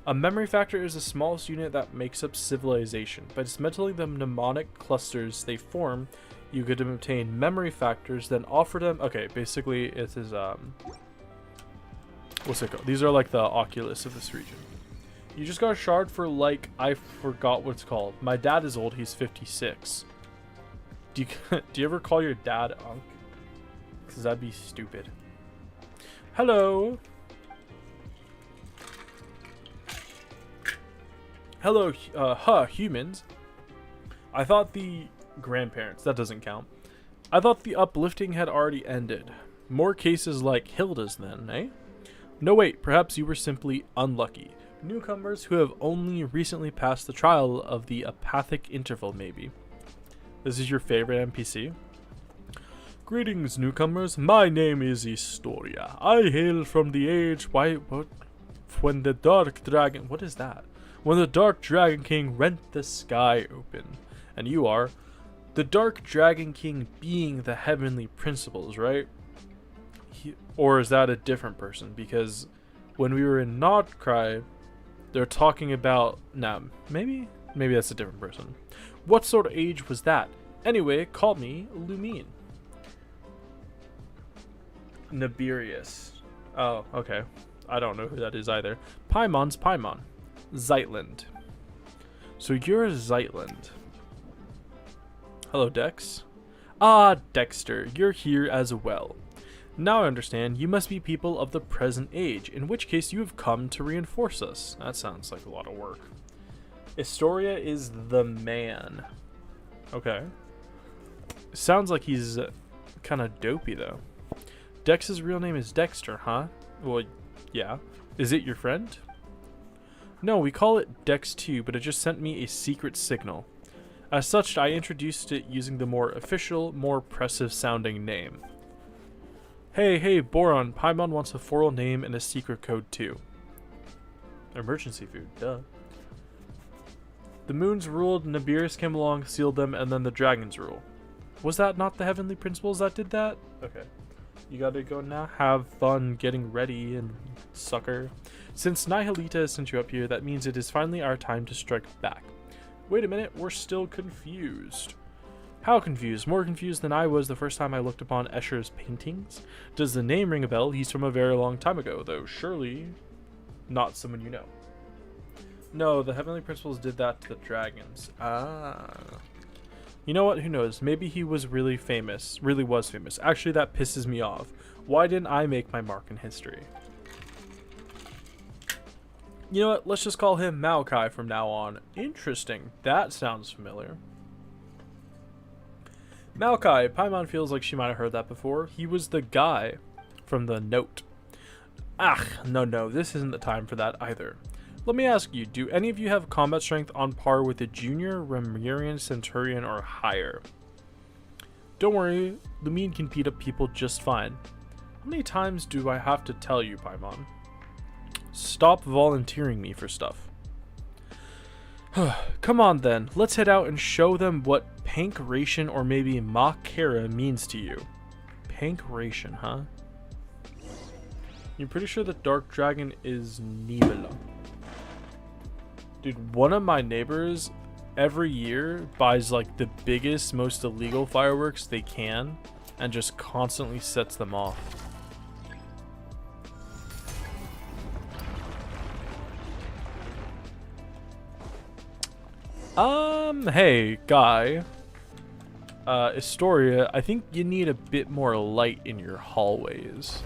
S1: A memory factor is the smallest unit that makes up civilization. By dismantling the mnemonic clusters they form, you could obtain memory factors, then offer them. Okay, basically it is what's it called? These are like the Oculus of this region. You just got a shard for, like, I forgot what it's called. My dad is old, he's 56. Do you ever call your dad Unk? Because that'd be stupid. Hello. Hello, humans. I thought the grandparents, that doesn't count. I thought the uplifting had already ended. More cases like Hilda's then, eh? No, wait, perhaps you were simply unlucky. Newcomers who have only recently passed the trial of the apathic interval, maybe. This is your favorite NPC? Greetings, newcomers. My name is Historia. I hail from the age when the dark dragon... What is that? When the dark dragon king rent the sky open. And you are the dark dragon king being the heavenly principles, right? Or is that a different person? Because when we were in Nodcry, they're talking about... Nah, maybe that's a different person. What sort of age was that? Anyway, call me Lumine. Nibirius. Oh, okay. I don't know who that is either. Paimon's Paimon. Zeitland. So you're Zeitland. Hello, Dex. Ah, Dexter, you're here as well. Now I understand, you must be people of the present age, in which case you have come to reinforce us. That sounds like a lot of work. Historia is the man. Okay. Sounds like he's kind of dopey, though. Dex's real name is Dexter, huh? Well, yeah. Is it your friend? No, we call it Dex2, but it just sent me a secret signal. As such, I introduced it using the more official, more impressive sounding name. Hey, Boron, Paimon wants a formal name and a secret code too. Emergency food, duh. The moons ruled, Nibirius came along, sealed them, and then the dragons rule. Was that not the heavenly principles that did that? Okay. You gotta go now. Have fun getting ready, and sucker. Since Nihilita sent you up here, that means it is finally our time to strike back. Wait a minute, we're still confused. How confused? More confused than I was the first time I looked upon Escher's paintings? Does the name ring a bell? He's from a very long time ago, though surely not someone you know. No, the heavenly principles did that to the dragons. Ah. You know what? Who knows? Maybe he was really famous. Really was famous. Actually, that pisses me off. Why didn't I make my mark in history? You know what? Let's just call him Maokai from now on. Interesting. That sounds familiar. Maokai. Paimon feels like she might have heard that before. He was the guy from the note. No. This isn't the time for that either. Let me ask you, do any of you have combat strength on par with a junior Remurian Centurion or higher? Don't worry, Lumine can beat up people just fine. How many times do I have to tell you, Paimon? Stop volunteering me for stuff. Come on then, let's head out and show them what Pankration or maybe Makara means to you. Pankration, huh? You're pretty sure the Dark Dragon is Nibela. Dude, one of my neighbors every year buys like the biggest, most illegal fireworks they can and just constantly sets them off. Hey, guy. Historia, I think you need a bit more light in your hallways.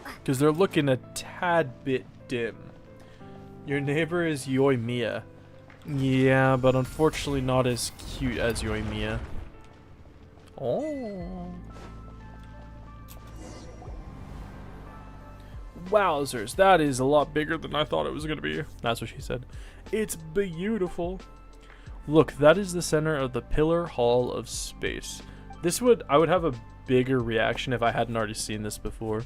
S1: Because they're looking a tad bit dim. Your neighbor is Yoimiya. Yeah, but unfortunately not as cute as Yoimiya. Oh. Wowzers, that is a lot bigger than I thought it was going to be. That's what she said. It's beautiful. Look, that is the center of the Pillar Hall of Space. I would have a bigger reaction if I hadn't already seen this before.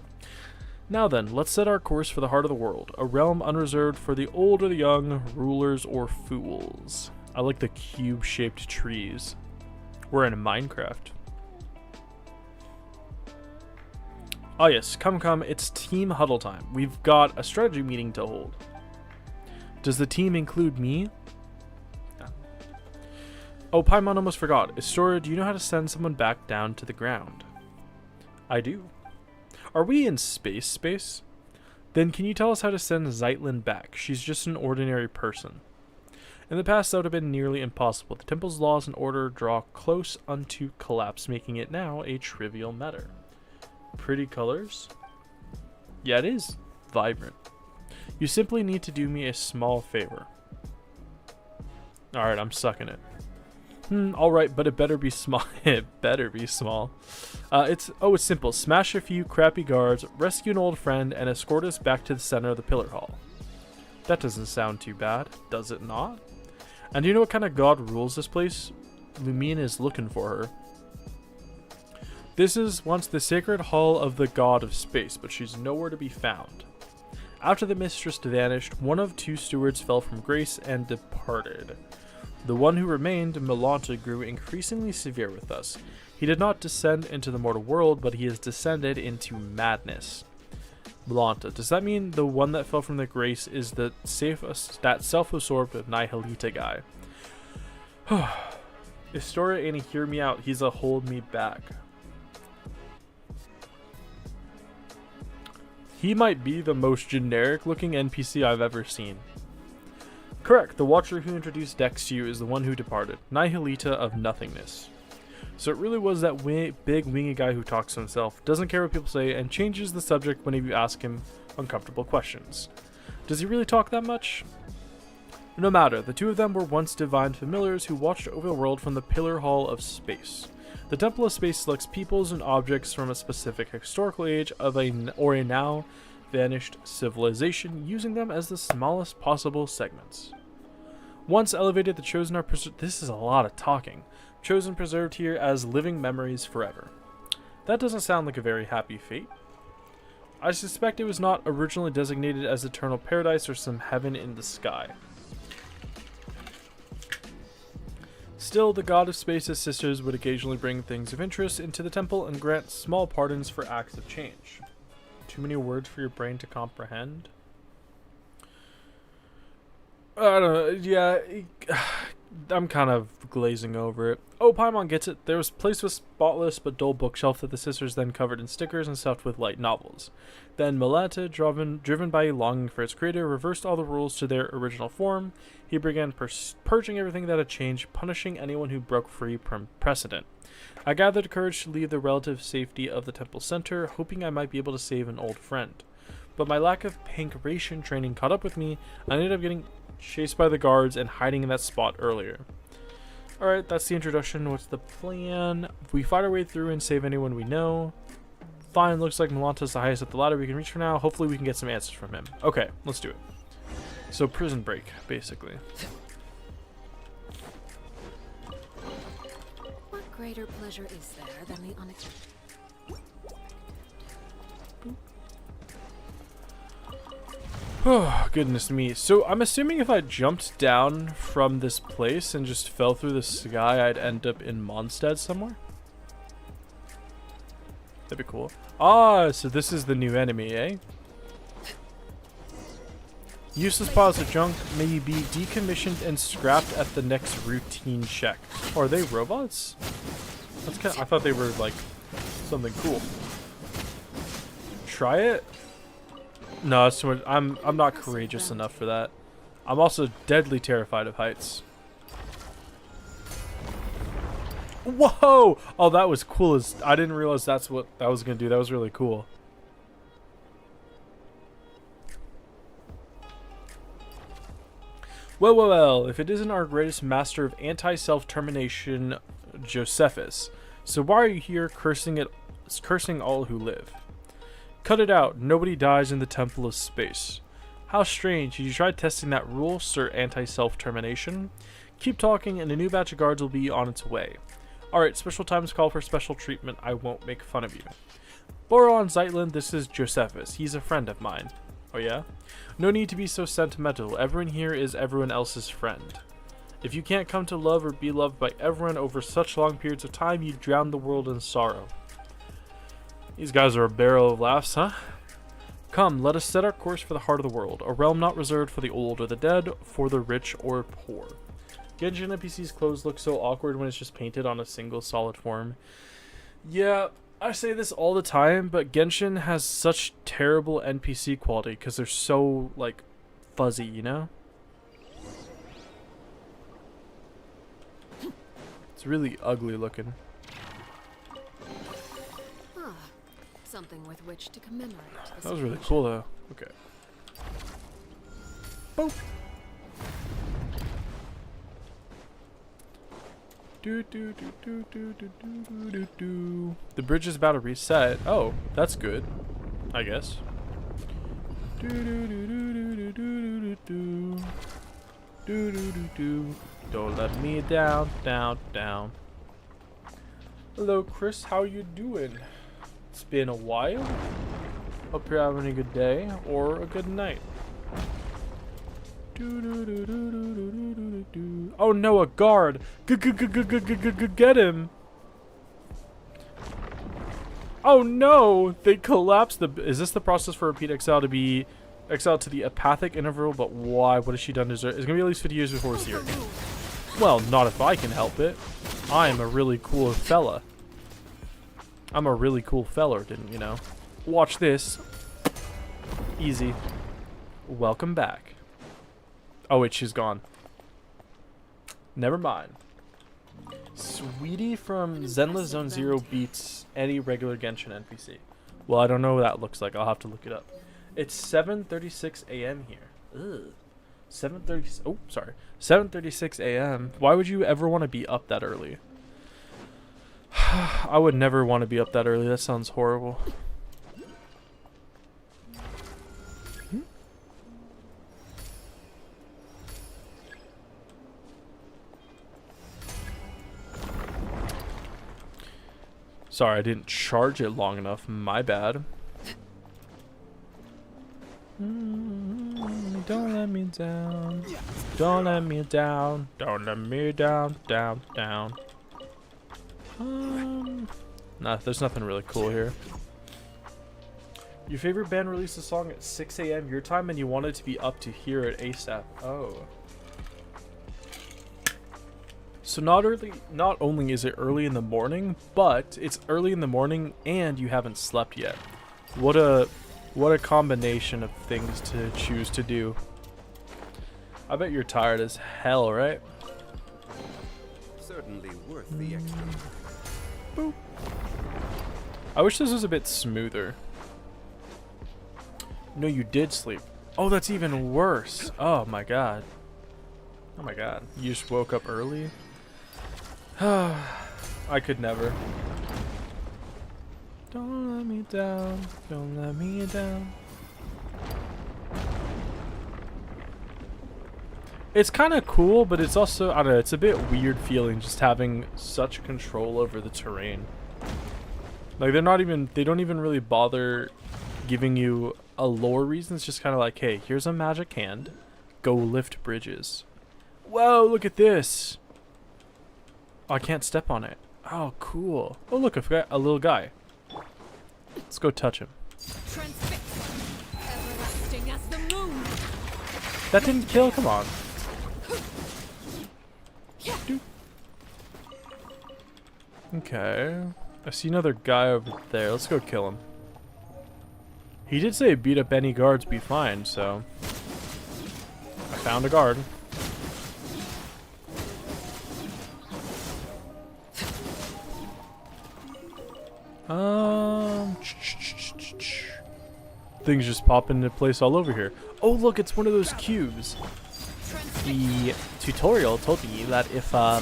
S1: Now then, let's set our course for the heart of the world, a realm unreserved for the old or the young, rulers or fools. I like the cube-shaped trees. We're in Minecraft. Oh yes, come, it's team huddle time. We've got a strategy meeting to hold. Does the team include me? No. Oh, Paimon almost forgot. Historia, do you know how to send someone back down to the ground? I do. Are we in space? Then can you tell us how to send Zeitland back? She's just an ordinary person. In the past, that would have been nearly impossible. The temple's laws and order draw close unto collapse, making it now a trivial matter. Pretty colors? Yeah, it is vibrant. You simply need to do me a small favor. Alright, I'm sucking it. Alright, but it better be small. It better be small. It's simple. Smash a few crappy guards, rescue an old friend, and escort us back to the center of the Pillar Hall. That doesn't sound too bad, does it not? And do you know what kind of god rules this place? Lumine is looking for her. This is once the sacred hall of the god of space, but she's nowhere to be found. After the mistress vanished, one of two stewards fell from grace and departed. The one who remained, Milanta, grew increasingly severe with us. He did not descend into the mortal world, but he has descended into madness. Milanta, does that mean the one that fell from the grace is that self-absorbed Nihilita guy? Historia ain't hear me out, he's a hold me back. He might be the most generic looking NPC I've ever seen. Correct, the Watcher who introduced Dex to you is the one who departed, Nihilita of nothingness. So it really was that big wingy guy who talks to himself, doesn't care what people say, and changes the subject whenever you ask him uncomfortable questions. Does he really talk that much? No matter, the two of them were once divine familiars who watched over the world from the Pillar Hall of Space. The Temple of Space selects peoples and objects from a specific historical age or a now vanished civilization, using them as the smallest possible segments. Once elevated, the Chosen are preserved. This is a lot of talking. Chosen preserved here as living memories forever. That doesn't sound like a very happy fate. I suspect it was not originally designated as eternal paradise or some heaven in the sky. Still, the god of space's sisters would occasionally bring things of interest into the temple and grant small pardons for acts of change. Too many words for your brain to comprehend? I don't know, yeah, I'm kind of glazing over it. Oh, Paimon gets it. There was a place with spotless but dull bookshelf that the sisters then covered in stickers and stuffed with light novels. Then Milanta, driven by a longing for its creator, reversed all the rules to their original form. He began purging everything that had changed, punishing anyone who broke free from precedent. I gathered courage to leave the relative safety of the temple center, hoping I might be able to save an old friend. But my lack of pancration training caught up with me, and I ended up getting chased by the guards and hiding in that spot earlier. Alright, that's the introduction. What's the plan? We fight our way through and save anyone we know. Fine, looks like Milanta's the highest up the ladder we can reach for now. Hopefully we can get some answers from him. Okay, let's do it. So prison break, basically.
S2: What greater pleasure is there than the unexpected?
S1: Oh, goodness me. So I'm assuming if I jumped down from this place and just fell through the sky, I'd end up in Mondstadt somewhere? That'd be cool. Ah, so this is the new enemy, eh? Useless piles of junk may be decommissioned and scrapped at the next routine check. Oh, are they robots? That's kind of, I thought they were like something cool. Try it? No, it's too much. I'm not courageous enough for that. I'm also deadly terrified of heights. Whoa! Oh, that was cool. As I didn't realize that's what that was gonna do. That was really cool. Well, if it isn't our greatest master of anti-self-termination, Josephus. So why are you here cursing all who live? Cut it out. Nobody dies in the Temple of Space. How strange. Did you try testing that rule, Sir Anti-Self-Termination? Keep talking and a new batch of guards will be on its way. Alright, special times call for special treatment. I won't make fun of you. Boron Zeitland, this is Josephus. He's a friend of mine. Oh yeah? No need to be so sentimental. Everyone here is everyone else's friend. If you can't come to love or be loved by everyone over such long periods of time, you drown the world in sorrow. These guys are a barrel of laughs, huh? Come, let us set our course for the heart of the world, a realm not reserved for the old or the dead, for the rich or poor. Genshin NPC's clothes look so awkward when it's just painted on a single solid form. Yeah, I say this all the time, but Genshin has such terrible NPC quality because they're so, like, fuzzy, you know? It's really ugly looking.
S2: Something with which to commemorate.
S1: That was really cool, though. Okay. Boop. The bridge is about to reset. Oh, that's good, I guess. Don't let me down, down, down. Hello, Chris. How you doing? It's been a while. Hope you're having a good day or a good night. Oh no, a guard! Get him! Oh no! They collapsed the. Is this the process for Repeat Exile to be exiled to the apathic interval? But why? What has she done to deserve? It's gonna be at least 50 years before we see her again. Well, not if I can help it. I'm a really cool fella. I'm a really cool feller, didn't you know? Watch this. Easy. Welcome back. Oh wait, she's gone. Never mind. Sweetie from Zenless Zone Zero beats any regular Genshin NPC. Well, I don't know what that looks like. I'll have to look it up. It's 7:36 a.m. here. Ugh. 7:30. Oh, sorry. 7:36 a.m. Why would you ever want to be up that early? I would never want to be up that early. That sounds horrible. Sorry, I didn't charge it long enough. My bad. Don't let me down. Don't let me down. Don't let me down. Down, down. Nah, there's nothing really cool here. Your favorite band released a song at 6 a.m. your time and you wanted to be up to hear it ASAP. Oh. So not only is it early in the morning, but it's early in the morning and you haven't slept yet. What a combination of things to choose to do. I bet you're tired as hell, right?
S3: Certainly worth the extra.
S1: Boop. I wish this was a bit smoother. No, you did sleep. Oh, that's even worse. Oh my god. Oh my god. You just woke up early? I could never. Don't let me down. Don't let me down. It's kind of cool, but it's also, I don't know, it's a bit weird feeling just having such control over the terrain. Like they don't even really bother giving you a lore reason. It's just kind of like, hey, here's a magic hand. Go lift bridges. Whoa, look at this. Oh, I can't step on it. Oh, cool. Oh, look, I've got a little guy. Let's go touch him.
S2: Everlasting as the moon.
S1: That didn't kill? Come on. Doop. Okay. I see another guy over there. Let's go kill him. He did say beat up any guards be fine, so I found a guard. Things just pop into place all over here. Oh look, it's one of those cubes. The tutorial told me that if I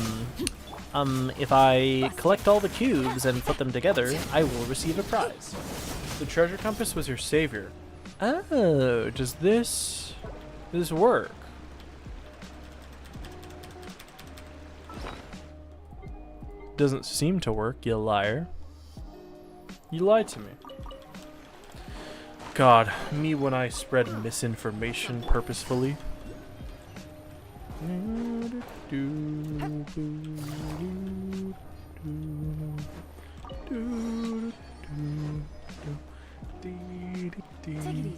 S1: collect all the cubes and put them together, I will receive a prize. The treasure compass was your savior. Oh, does this work? Doesn't seem to work, you liar. You lied to me. God, me when I spread misinformation purposefully.
S2: Take it easy.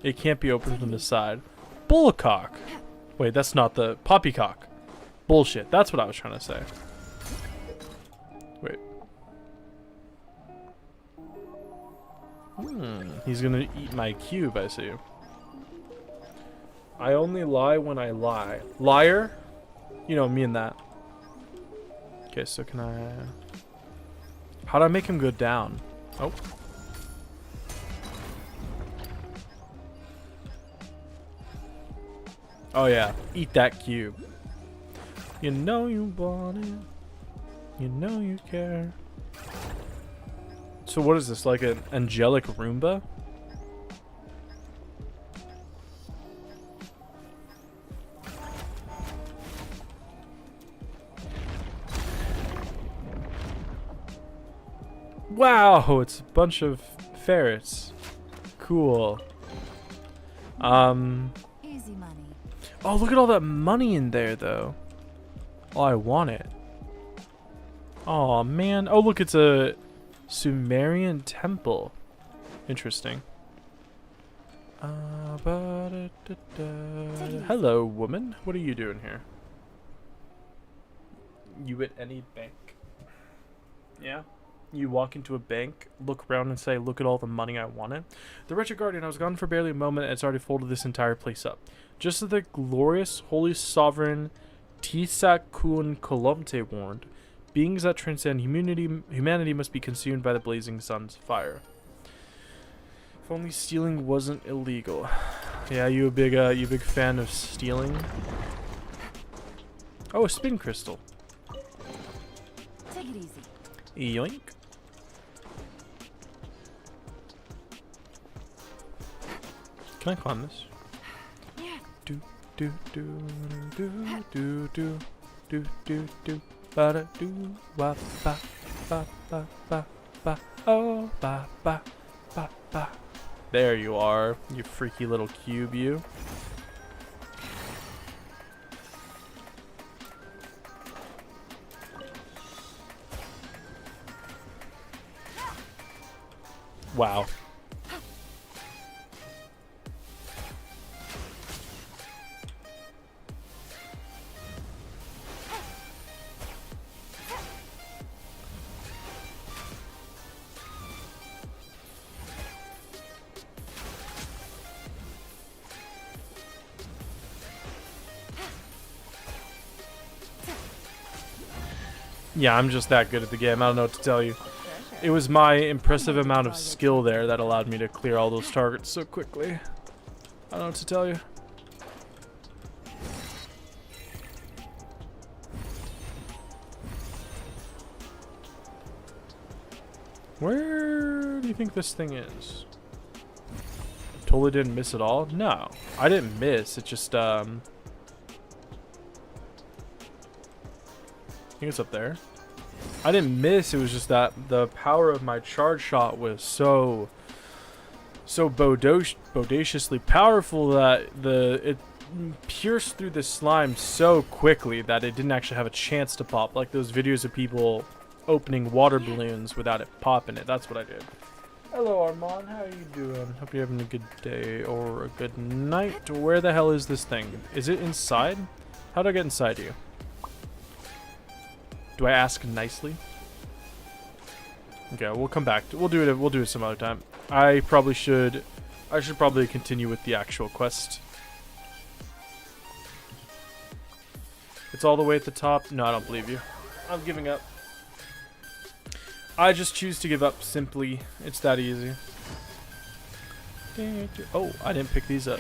S1: It can't be opened from the side. Bullcock. Wait, that's not the poppycock. Bullshit. That's what I was trying to say. Wait. He's gonna eat my cube, I see. I only lie when I lie. Liar? You know, me and that. Okay, so can I... How do I make him go down? Oh. Oh yeah, eat that cube. You know you want it. You know you care. So what is this, like an angelic Roomba? Wow, it's a bunch of ferrets. Cool.
S2: Easy money.
S1: Oh, look at all that money in there, though. Oh, I want it. Oh man. Oh, look, it's a Sumerian temple. Interesting. Hello, woman. What are you doing here? You at any bank? Yeah? You walk into a bank, look around and say, look at all the money I wanted. The wretched guardian, I was gone for barely a moment and it's already folded this entire place up. Just as the glorious, holy sovereign Tisak Kun Kolomte warned, beings that transcend humanity must be consumed by the blazing sun's fire. If only stealing wasn't illegal. Yeah, you a big fan of stealing? Oh, a spin crystal.
S2: Take it easy.
S1: Yoink. Can I climb this?
S2: Yeah.
S1: Do do do do do do do do do ba da do ba ba ba ba ba ba oh ba ba ba ba. There you are, you freaky little cube, you. Wow. Yeah, I'm just that good at the game. I don't know what to tell you. It was my impressive amount of skill there that allowed me to clear all those targets so quickly. I don't know what to tell you. Where do you think this thing is? Totally didn't miss at all? No, I didn't miss. It just, I think it's up there. I didn't miss. It was just that the power of my charge shot was so bodaciously powerful that it pierced through the slime so quickly that it didn't actually have a chance to pop. Like those videos of people opening water balloons without it popping it. That's what I did. Hello, Armand. How are you doing? Hope you're having a good day or a good night. Where the hell is this thing? Is it inside? How do I get inside you? Do I ask nicely? Okay, we'll come back. We'll do it some other time. I should probably continue with the actual quest. It's all the way at the top. No, I don't believe you. I'm giving up. I just choose to give up simply. It's that easy. Oh, I didn't pick these up.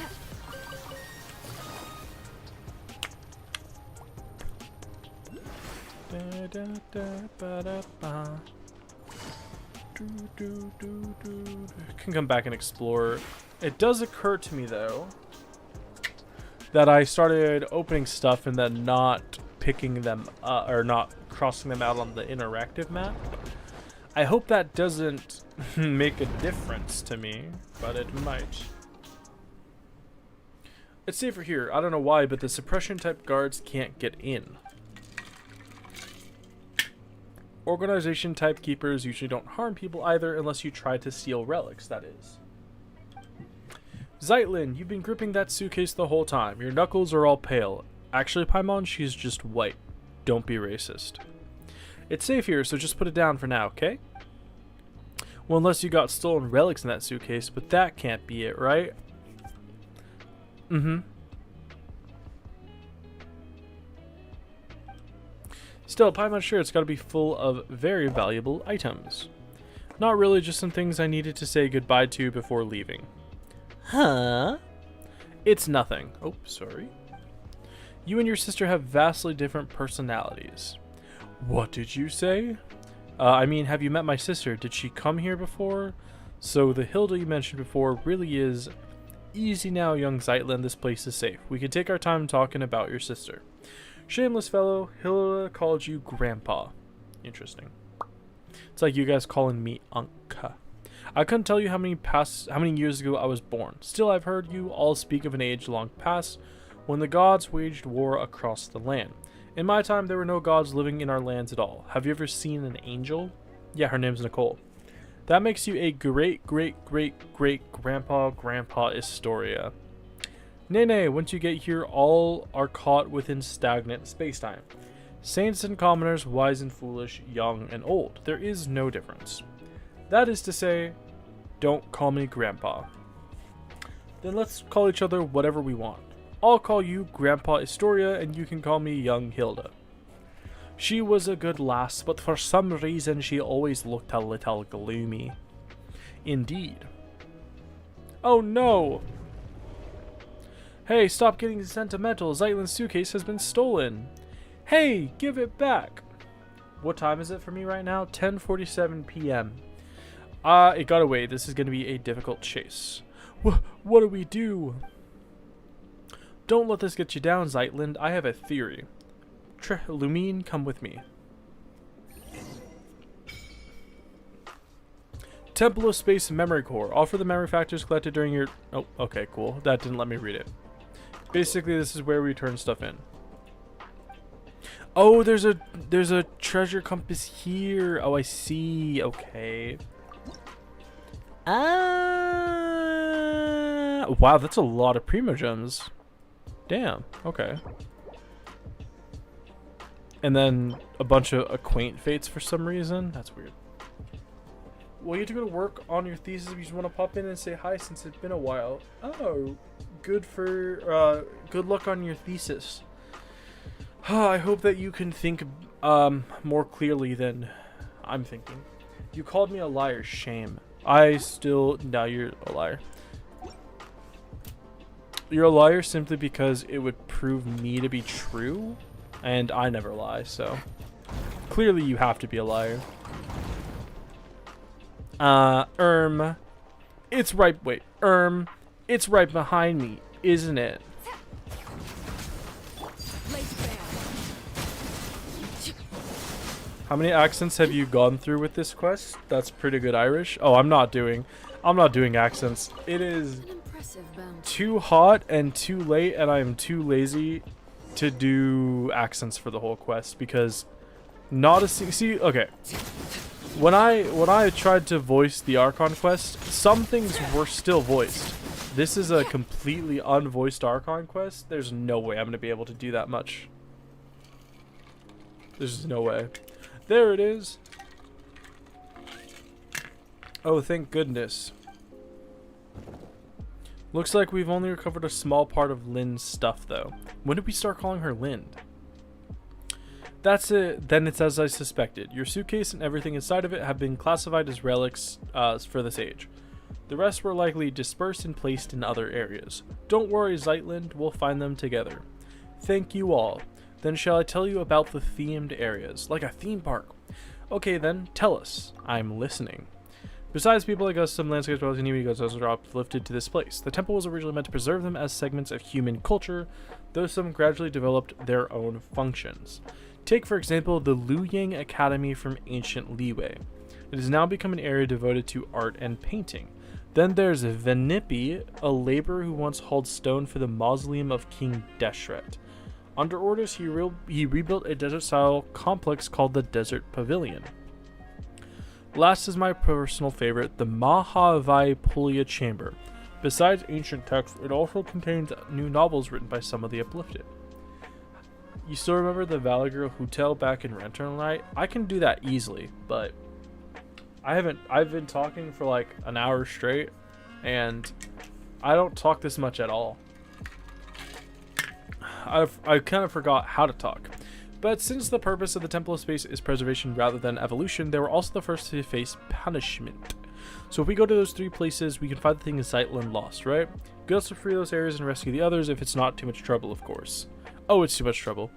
S1: Can come back and explore. It does occur to me though that I started opening stuff and then not picking them up or not crossing them out on the interactive map. I hope that doesn't make a difference to me, but it might. It's safer here. I don't know why, but the suppression type guards can't get in. Organization type keepers usually don't harm people either unless you try to steal relics, that is. Zeitlin, you've been gripping that suitcase the whole time. Your knuckles are all pale. Actually, Paimon, she's just white. Don't be racist. It's safe here, so just put it down for now, okay? Well, unless you got stolen relics in that suitcase, but that can't be it, right? Mm-hmm. Still, Paimon's sure it's got to be full of very valuable items. Not really, just some things I needed to say goodbye to before leaving. Huh? It's nothing. Oh, sorry. You and your sister have vastly different personalities. What did you say? I mean, have you met my sister? Did she come here before? So the Hilda you mentioned before really is... Easy now, young Zeitland, this place is safe. We can take our time talking about your sister. Shameless fellow, Hilda called you Grandpa. Interesting. It's like you guys calling me Unka. I couldn't tell you how many years ago I was born. Still, I've heard you all speak of an age long past when the gods waged war across the land. In my time, there were no gods living in our lands at all. Have you ever seen an angel? Yeah, her name's Nicole. That makes you a great-great-great-great-grandpa Astoria. Nay, once you get here, all are caught within stagnant spacetime. Saints and commoners, wise and foolish, young and old. There is no difference. That is to say, don't call me Grandpa. Then let's call each other whatever we want. I'll call you Grandpa Astoria, and you can call me Young Hilda. She was a good lass, but for some reason she always looked a little gloomy. Indeed. Oh no! Hey, stop getting sentimental. Zeitland's suitcase has been stolen. Hey, give it back. What time is it for me right now? 10:47 p.m. It got away. This is going to be a difficult chase. What do we do? Don't let this get you down, Zeitland. I have a theory. Lumine, come with me. Temple of Space Memory Core. Offer the memory factors collected during your... Oh, okay, cool. That didn't let me read it. Basically, this is where we turn stuff in. Oh, there's a treasure compass here. Oh, I see. Okay. Wow, that's a lot of Primogems. Damn. Okay. And then a bunch of Acquaint Fates for some reason. That's weird. Well, you have to go to work on your thesis if you just want to pop in and say hi since it's been a while. Oh, good luck on your thesis. I hope that you can think more clearly than I'm thinking. You called me a liar. Shame. No, you're a liar. You're a liar simply because it would prove me to be true, and I never lie, so clearly you have to be a liar. It's right behind me, isn't it? How many accents have you gone through with this quest? That's pretty good Irish. Oh, I'm not doing accents. It is too hot and too late, and I am too lazy to do accents for the whole quest because not a see. Okay, when I tried to voice the Archon quest, some things were still voiced. This is a completely unvoiced Archon quest. There's no way I'm gonna be able to do that much. There's no way. There it is. Oh, thank goodness. Looks like we've only recovered a small part of Lynn's stuff, though. When did we start calling her Lynn? That's it. Then it's as I suspected. Your suitcase and everything inside of it have been classified as relics for this age. The rest were likely dispersed and placed in other areas. Don't worry, Zeitland. We'll find them together. Thank you all. Then shall I tell you about the themed areas? Like a theme park. Okay then, tell us. I'm listening. Besides people like us, some landscapes well as any goes are uplifted to this place. The temple was originally meant to preserve them as segments of human culture, though some gradually developed their own functions. Take for example the Luyang Academy from ancient Liyue. It has now become an area devoted to art and painting. Then there's Venipi, a laborer who once hauled stone for the mausoleum of King Deshret. Under orders, he rebuilt a desert-style complex called the Desert Pavilion. Last is my personal favorite, the Mahavaipulia Chamber. Besides ancient texts, it also contains new novels written by some of the uplifted. You still remember the Valley Girl Hotel back in Lantern Light? I can do that easily, but I've been talking for like an hour straight, and I don't talk this much at all. I kind of forgot how to talk. But since the purpose of the Temple of Space is preservation rather than evolution, they were also the first to face punishment. So if we go to those three places, we can find the thing Zeitland lost, right? We can also free those areas and rescue the others if it's not too much trouble, of course. Oh, it's too much trouble.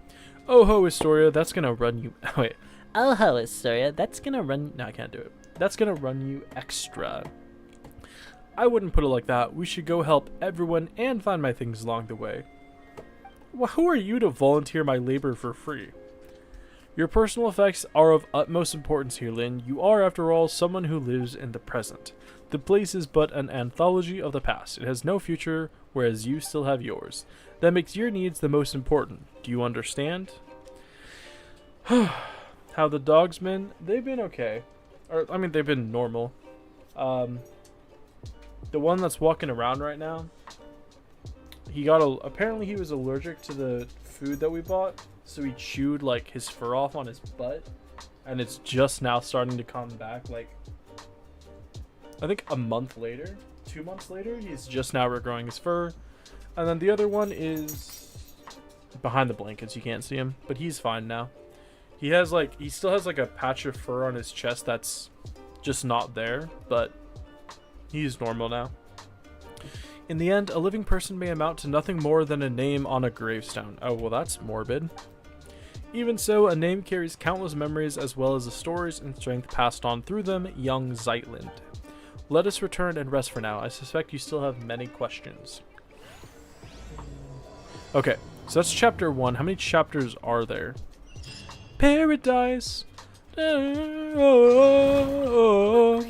S1: Oh ho, Astoria, that's gonna run you. Wait. Oh ho, Astoria, that's gonna run. No, I can't do it. That's gonna run you extra. I wouldn't put it like that. We should go help everyone and find my things along the way. Well, who are you to volunteer my labor for free? Your personal effects are of utmost importance here, Lynn. You are, after all, someone who lives in the present. The place is but an anthology of the past. It has no future, whereas you still have yours. That makes your needs the most important. Do you understand? How the dogs been? They've been okay. Or, I mean, they've been normal. The one that's walking around right now, apparently he was allergic to the food that we bought, so he chewed like his fur off on his butt, and it's just now starting to come back. Like, I think a month later, 2 months later, he's just now regrowing his fur. And then the other one is behind the blankets. You can't see him, but he's fine now. He still has like a patch of fur on his chest that's just not there, but he's normal now. In the end, a living person may amount to nothing more than a name on a gravestone. Oh, well, that's morbid. Even so, a name carries countless memories as well as the stories and strength passed on through them, young Zeitland. Let us return and rest for now. I suspect you still have many questions. Okay, so that's chapter 1. How many chapters are there? Paradise. Oh,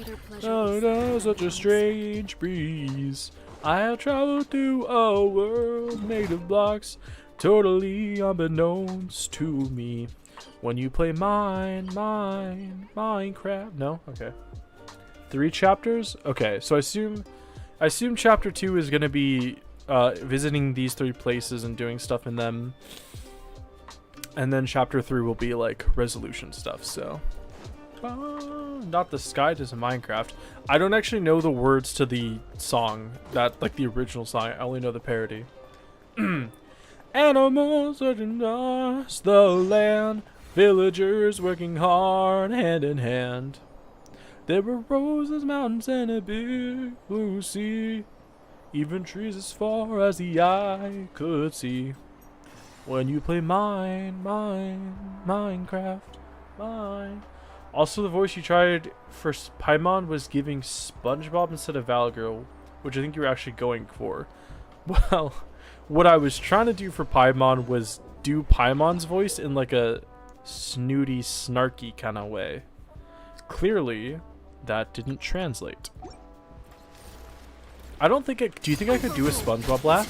S1: such a strange breeze. I have traveled through a world made of blocks, totally unbeknownst to me. When you play Minecraft. No? Okay. 3 chapters? Okay, so I assume chapter 2 is gonna be visiting these 3 places and doing stuff in them. And then chapter 3 will be like resolution stuff, so. Not the sky to Minecraft. I don't actually know the words to the song, like the original song. I only know the parody. Animals searching across the land, villagers working hard hand in hand. There were roses, mountains, and a big blue sea, even trees as far as the eye could see. When you play Minecraft. Also, the voice you tried for Paimon was giving SpongeBob instead of Valgirl, which I think you were actually going for. Well, what I was trying to do for Paimon was do Paimon's voice in like a snooty, snarky kind of way. Clearly, that didn't translate. I don't think it... Do you think I could do a SpongeBob laugh?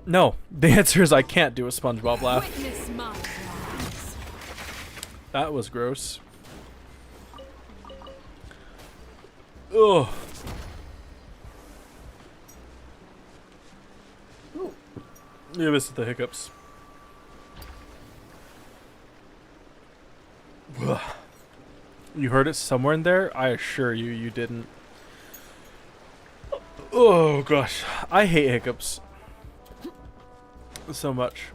S1: No, the answer is I can't do a SpongeBob laugh. That was gross. Ugh. Yeah, this is the hiccups. You heard it somewhere in there? I assure you, you didn't. Oh gosh, I hate hiccups so much.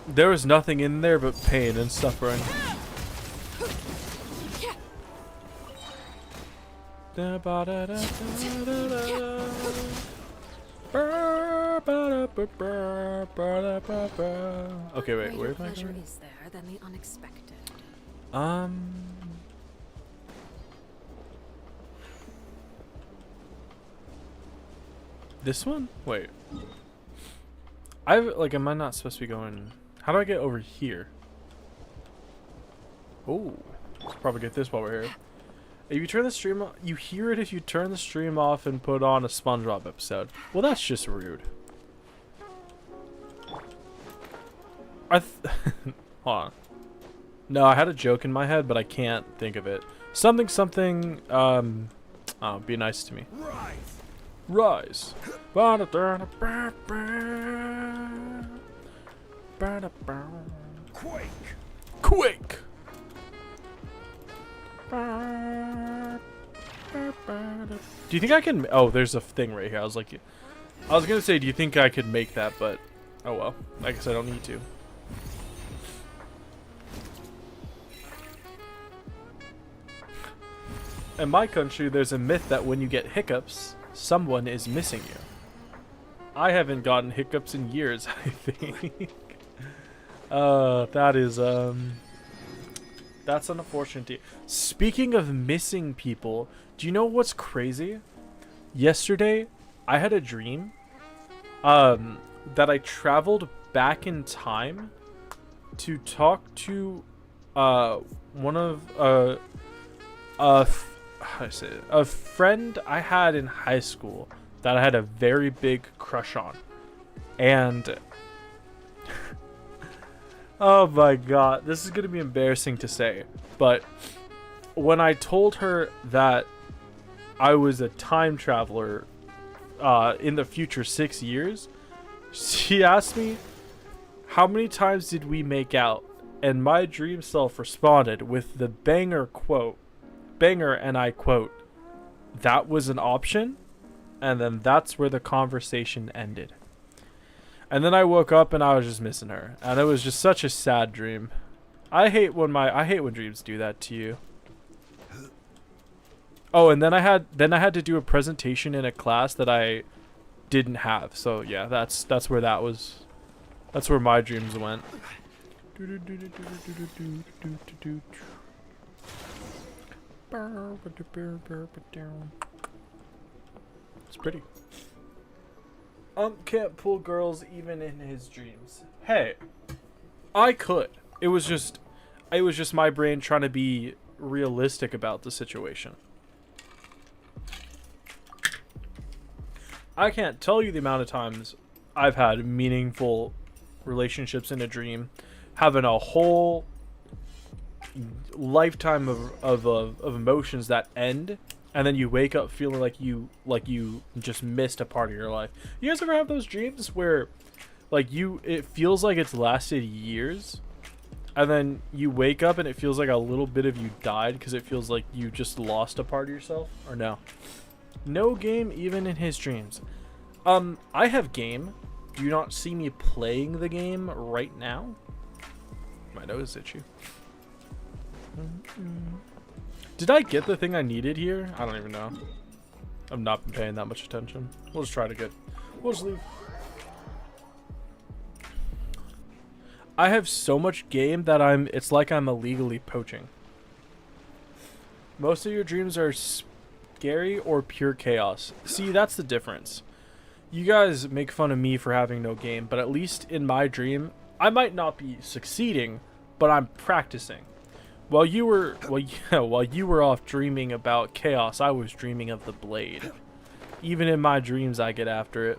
S1: There was nothing in there but pain and suffering. Okay, wait, where am I going?
S2: Is there than the unexpected?
S1: This one? Wait. Am I not supposed to be going... How do I get over here? Oh, let's probably get this while we're here. If you turn the stream off, you hear it if you turn the stream off and put on a SpongeBob episode. Well, that's just rude. Hold on. No, I had a joke in my head, but I can't think of it. Something, oh, be nice to me. Rise. Quake. Do you think I can... Oh, there's a thing right here. I was gonna say, do you think I could make that, but... Oh well. I guess I don't need to. in my country, there's a myth that when you get hiccups, someone is missing you. I haven't gotten hiccups in years, I think. That's unfortunate. Speaking of missing people, do you know what's crazy? Yesterday, I had a dream that I traveled back in time to talk to one of how do I say it? A friend I had in high school that I had a very big crush on. And oh my god, this is gonna be embarrassing to say, but when I told her that I was a time traveler in the future 6 years, she asked me, how many times did we make out? And my dream self responded with the banger, and I quote, that was an option? And then that's where the conversation ended. And then I woke up and I was just missing her. And it was just such a sad dream. I hate when dreams do that to you. Oh, and then I had to do a presentation in a class that I didn't have. So yeah, that's where that was. That's where my dreams went. It's pretty. Can't pull girls even in his dreams. Hey, I could. It was just my brain trying to be realistic about the situation. I can't tell you the amount of times I've had meaningful relationships in a dream, having a whole lifetime of emotions that end, and then you wake up feeling like you just missed a part of your life. You guys ever have those dreams where it feels like it's lasted years, and then you wake up and it feels like a little bit of you died because it feels like you just lost a part of yourself? Or no game even in his dreams. I have game. Do you not see me playing the game right now? My nose is itchy. Did I get the thing I needed here? I don't even know. I've not been paying that much attention. We'll just we'll just leave. I have so much game that it's like I'm illegally poaching. Most of your dreams are scary or pure chaos. See, that's the difference. You guys make fun of me for having no game, but at least in my dream, I might not be succeeding, but I'm practicing. While you were off dreaming about chaos, I was dreaming of the blade. Even in my dreams, I get after it.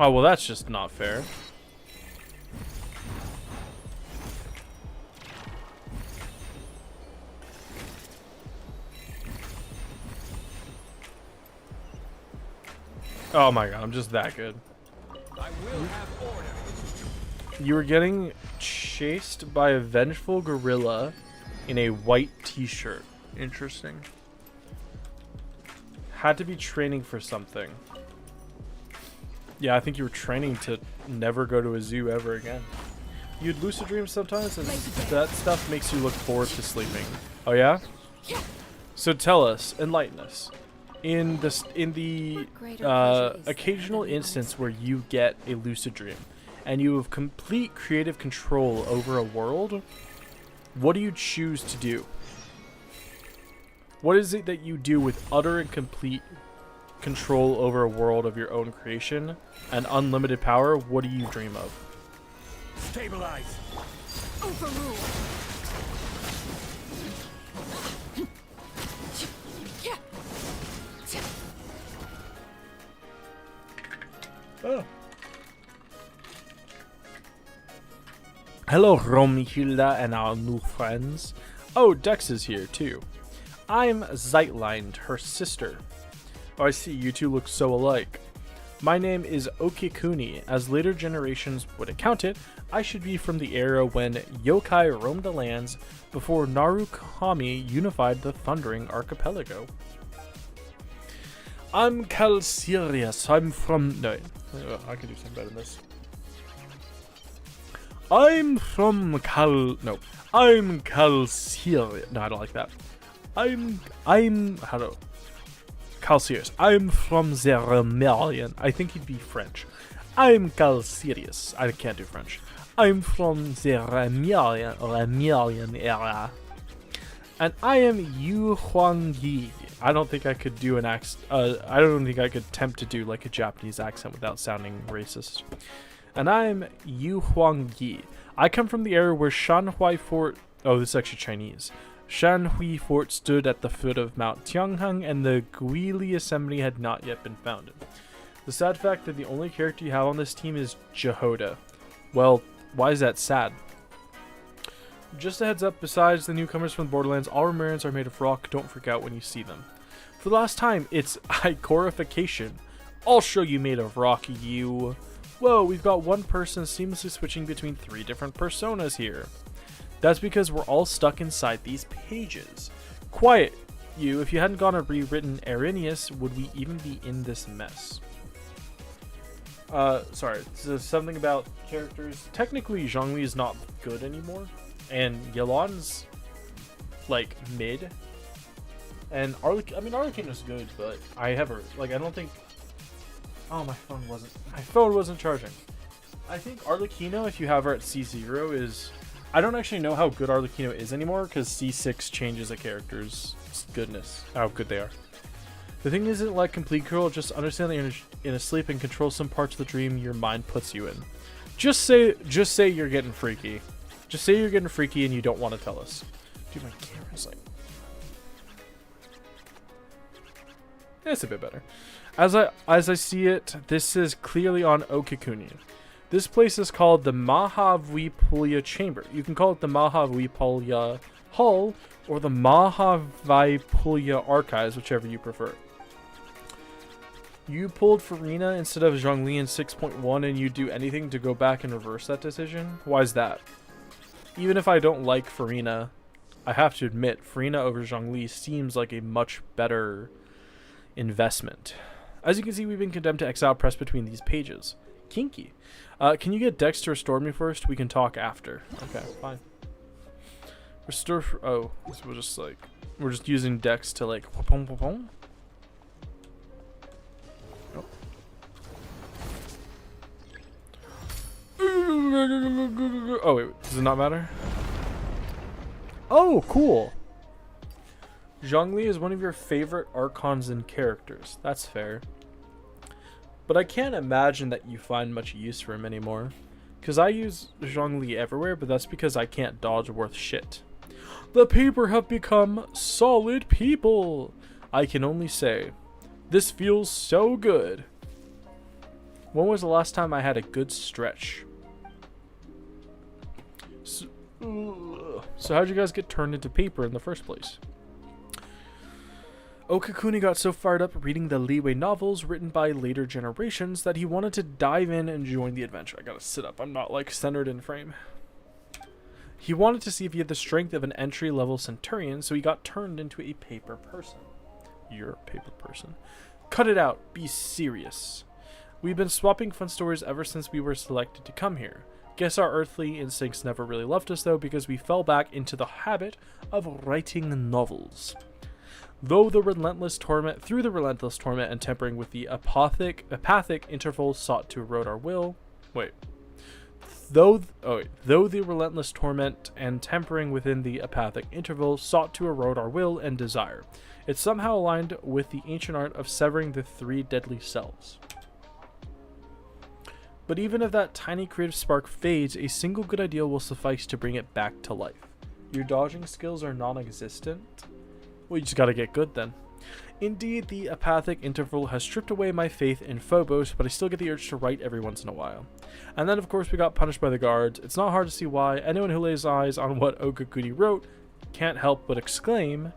S1: Oh, well, that's just not fair. Oh my god, I'm just that good. I will have order. You were getting chased by a vengeful gorilla in a white t-shirt. Interesting. Had to be training for something. Yeah, I think you were training to never go to a zoo ever again. You'd lucid dreams sometimes, and that stuff makes you look forward to sleeping. Oh yeah? So tell us, enlighten us. In the occasional instance where you get a lucid dream, and you have complete creative control over a world, what do you choose to do? What is it that you do with utter and complete control over a world of your own creation and unlimited power? What do you dream of?
S3: Stabilize.
S2: Overrule.
S1: Oh. Hello, Romhilda and our new friends. Oh, Dex is here too. I'm Zeitlined, her sister. Oh, I see, you two look so alike. My name is Okikuni. As later generations would account it, I should be from the era when yokai roamed the lands before Narukami unified the Thundering Archipelago. I'm Calcirius. I'm from... No, I can do something better than this. I'm Calcirius. No, I don't like that. Calcirius. I'm from the Remelian. I think he'd be French. I'm Calcirius. I can't do French. I'm from the Remelian era. And I am Yu Huangyi. I don't think I could do an accent. I don't think I could attempt to do like a Japanese accent without sounding racist. And I'm Yu Huangyi. I come from the era where Shanhui Fort. Oh, this is actually Chinese. Shanhui Fort stood at the foot of Mount Tiangheng, and the Guili Assembly had not yet been founded. The sad fact that the only character you have on this team is Jehoda. Well, why is that sad? Just a heads up, besides the newcomers from the Borderlands, all Romarians are made of rock. Don't freak out when you see them. For the last time, it's Icorification. I'll show you made of rock, you. Whoa, we've got one person seamlessly switching between 3 different personas here. That's because we're all stuck inside these pages. Quiet, you. If you hadn't gone and rewritten Arrhenius, would we even be in this mess? Sorry. So something about characters. Technically, Zhongli is not good anymore. And Yelan's, like, mid. And Arlecchino is good, but I don't think... Oh, my phone wasn't charging. I think Arlecchino, if you have her at C0, is... I don't actually know how good Arlecchino is anymore, because C6 changes a character's goodness, how good they are. The thing isn't like Complete Girl, just understand that you're in a sleep and control some parts of the dream your mind puts you in. Just say you're getting freaky. Just say you're getting freaky and you don't want to tell us. Dude, my camera's like... It's a bit better. As I see it, this is clearly on Okikuni. This place is called the Mahavipulya Chamber. You can call it the Mahavipulya Hall or the Mahavipulya Archives, whichever you prefer. You pulled Farina instead of Zhongli in 6.1 and you'd do anything to go back and reverse that decision? Why is that? Even if I don't like Farina, I have to admit, Farina over Zhongli seems like a much better investment. As you can see, we've been condemned to exile press between these pages. Kinky. Can you get Dex to restore me first? We can talk after. Okay, fine. Restore. Oh, so we're just using Dex to like. Oh. Oh wait, does it not matter? Oh, cool. Zhongli is one of your favorite archons and characters. That's fair. But I can't imagine that you find much use for him anymore. Because I use Zhongli everywhere, but that's because I can't dodge worth shit. The people have become solid people. I can only say, this feels so good. When was the last time I had a good stretch? So how'd you guys get turned into paper in the first place? Okikuni got so fired up reading the Leeway novels written by later generations that he wanted to dive in and join the adventure. I gotta sit up, I'm not like centered in frame. He wanted to see if he had the strength of an entry-level centurion, so he got turned into a paper person. You're a paper person. Cut it out, be serious. We've been swapping fun stories ever since we were selected to come here. Guess our earthly instincts never really left us though, because we fell back into the habit of writing novels. Through the relentless torment and tempering with the apathic interval sought to erode our will. Though the relentless torment and tempering within the apathic interval sought to erode our will and desire, it somehow aligned with the ancient art of severing the 3 deadly selves. But even if that tiny creative spark fades, a single good idea will suffice to bring it back to life. Your dodging skills are non-existent? Well, you just gotta get good then. Indeed, the apathic interval has stripped away my faith in Phobos, but I still get the urge to write every once in a while. And then, of course, we got punished by the guards. It's not hard to see why. Anyone who lays eyes on what Okikuni wrote can't help but exclaim,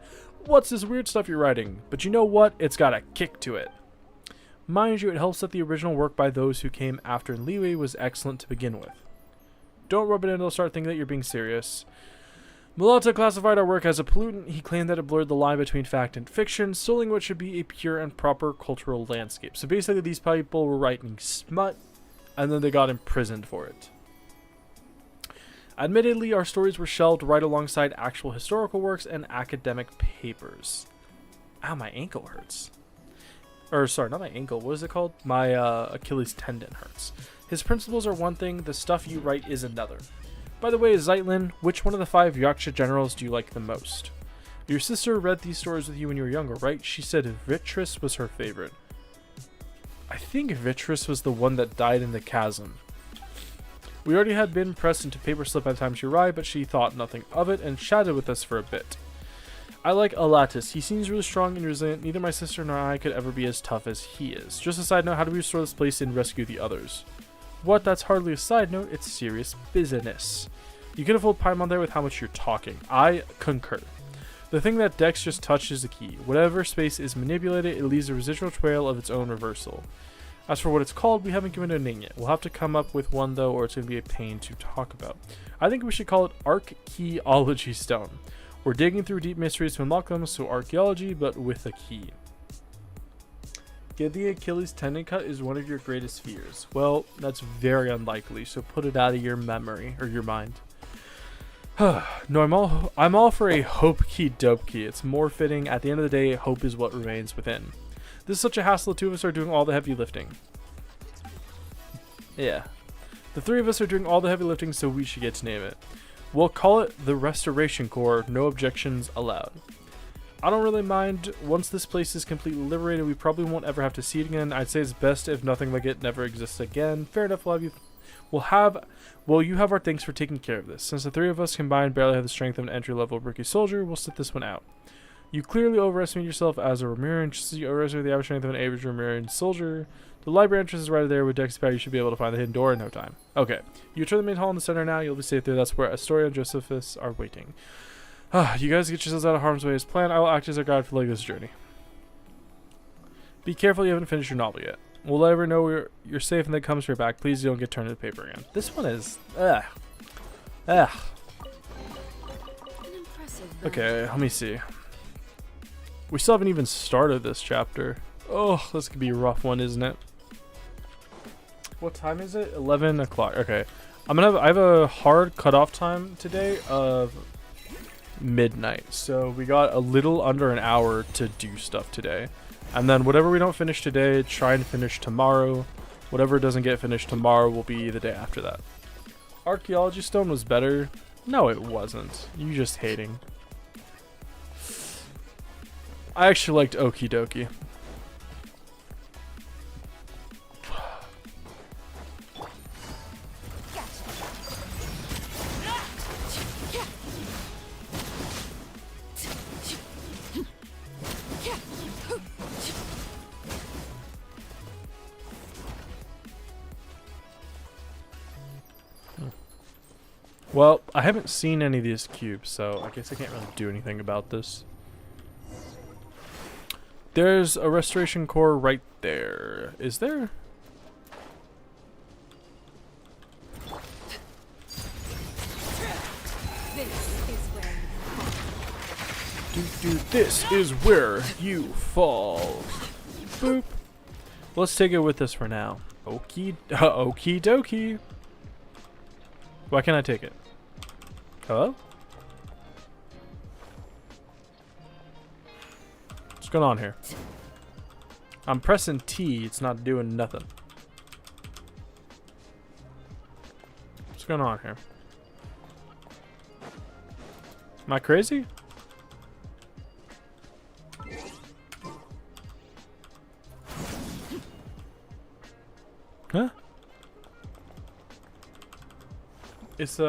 S1: "What's this weird stuff you're writing?" But you know what? It's got a kick to it. Mind you, it helps that the original work by those who came after in Leeway was excellent to begin with. Don't rub it in, they'll start thinking that you're being serious. Mulata classified our work as a pollutant. He claimed that it blurred the line between fact and fiction, sullying what should be a pure and proper cultural landscape. So basically these people were writing smut, and then they got imprisoned for it. Admittedly, our stories were shelved right alongside actual historical works and academic papers. Ow, my ankle hurts. Or, sorry, not my ankle. What is it called? My Achilles tendon hurts. His principles are one thing, the stuff you write is another. By the way, Zeitlin, which one of the 5 Yaksha generals do you like the most? Your sister read these stories with you when you were younger, right? She said Vitris was her favorite. I think Vitris was the one that died in the chasm. We already had been pressed into paper slip by the time she arrived, but she thought nothing of it and chatted with us for a bit. I like Alatis. He seems really strong and resilient. Neither my sister nor I could ever be as tough as he is. Just a side note, how do we restore this place and rescue the others? What? That's hardly a side note. It's serious business. You could have fooled Paimon there with how much you're talking. I concur. The thing that Dex just touched is the key. Whatever space is manipulated, it leaves a residual trail of its own reversal. As for what it's called, we haven't given it a name yet. We'll have to come up with one though, or it's going to be a pain to talk about. I think we should call it Archaeology Stone. We're digging through deep mysteries to unlock them, so archaeology, but with a key. Get the Achilles tendon cut is one of your greatest fears. Well, that's very unlikely, so put it out of your memory, or your mind. No, I'm all for a hope key dope key. It's more fitting. At the end of the day, hope is what remains within. This is such a hassle. The 2 of us are doing all the heavy lifting. Yeah. The 3 of us are doing all the heavy lifting, so we should get to name it. We'll call it the Restoration Corps. No objections allowed. I don't really mind. Once this place is completely liberated, we probably won't ever have to see it again. I'd say it's best if nothing like it never exists again. Fair enough, we'll have you. You have our thanks for taking care of this. Since the 3 of us combined barely have the strength of an entry-level rookie soldier, we'll sit this one out. You clearly overestimate yourself as a Romurian, just as you overestimate the average strength of an average Romurian soldier. The library entrance is right there. With Dex power, you should be able to find the hidden door in no time. Okay, you enter the main hall in the center now. You'll be safe there. That's where Astoria and Josephus are waiting. You guys get yourselves out of harm's way as planned. I will act as a guide for this journey. Be careful, you haven't finished your novel yet. We'll let everyone know you're safe and then come straight back. Please don't get turned into paper again. This one is... Okay, let me see. We still haven't even started this chapter. Oh, this could be a rough one, isn't it? What time is it? 11 o'clock. Okay. I have a hard cutoff time today of midnight. So we got a little under an hour to do stuff today. And then whatever we don't finish today, try and finish tomorrow. Whatever doesn't get finished tomorrow will be the day after that. Archaeology Stone was better. No, it wasn't. You just hating. I actually liked Okie Dokie. Well, I haven't seen any of these cubes, so I guess I can't really do anything about this. There's a restoration core right there. Is there? This is where you fall. Boop. Let's take it with us for now. Okie dokie. Why can't I take it? Hello? What's going on here? I'm pressing T, it's not doing nothing. What's going on here? Am I crazy? Huh? It's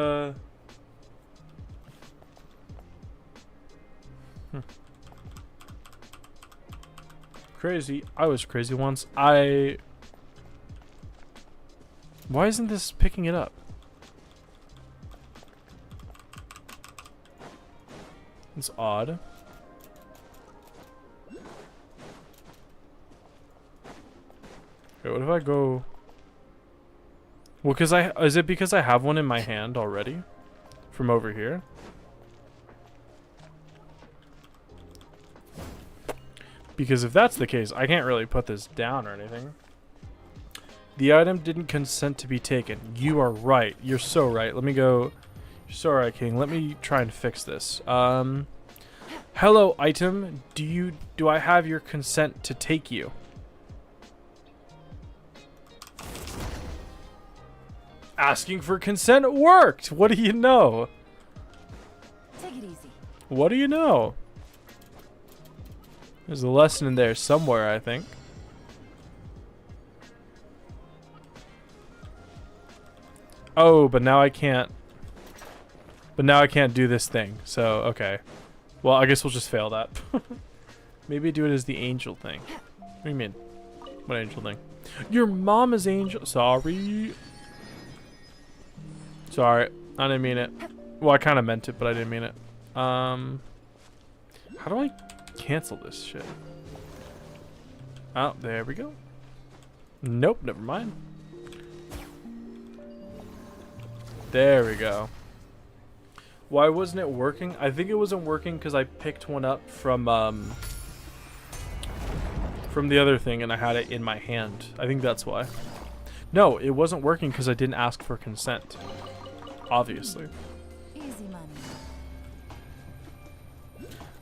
S1: crazy. I was crazy once. Why isn't this picking it up? It's odd. Wait, what if I go... Well, is it because I have one in my hand already? From over here? Because if that's the case, I can't really put this down or anything. The item didn't consent to be taken. You are right. You're so right. Let me go... You're so right, King. Let me try and fix this. Hello, item. Do I have your consent to take you? Asking for consent worked. What do you know?
S2: Take it easy.
S1: What do you know? There's a lesson in there somewhere, I think. Oh, but now I can't. But now I can't do this thing. So, okay. Well, I guess we'll just fail that. Maybe do it as the angel thing. What do you mean? What angel thing? Your mom is angel. Sorry. Sorry. I didn't mean it. Well, I kind of meant it, but I didn't mean it. How do I cancel this shit? Oh, there we go. Nope, never mind. There we go. Why wasn't it working? I think it wasn't working because I picked one up from the other thing and I had it in my hand. I think that's why. No, it wasn't working because I didn't ask for consent. Obviously.
S2: Easy money.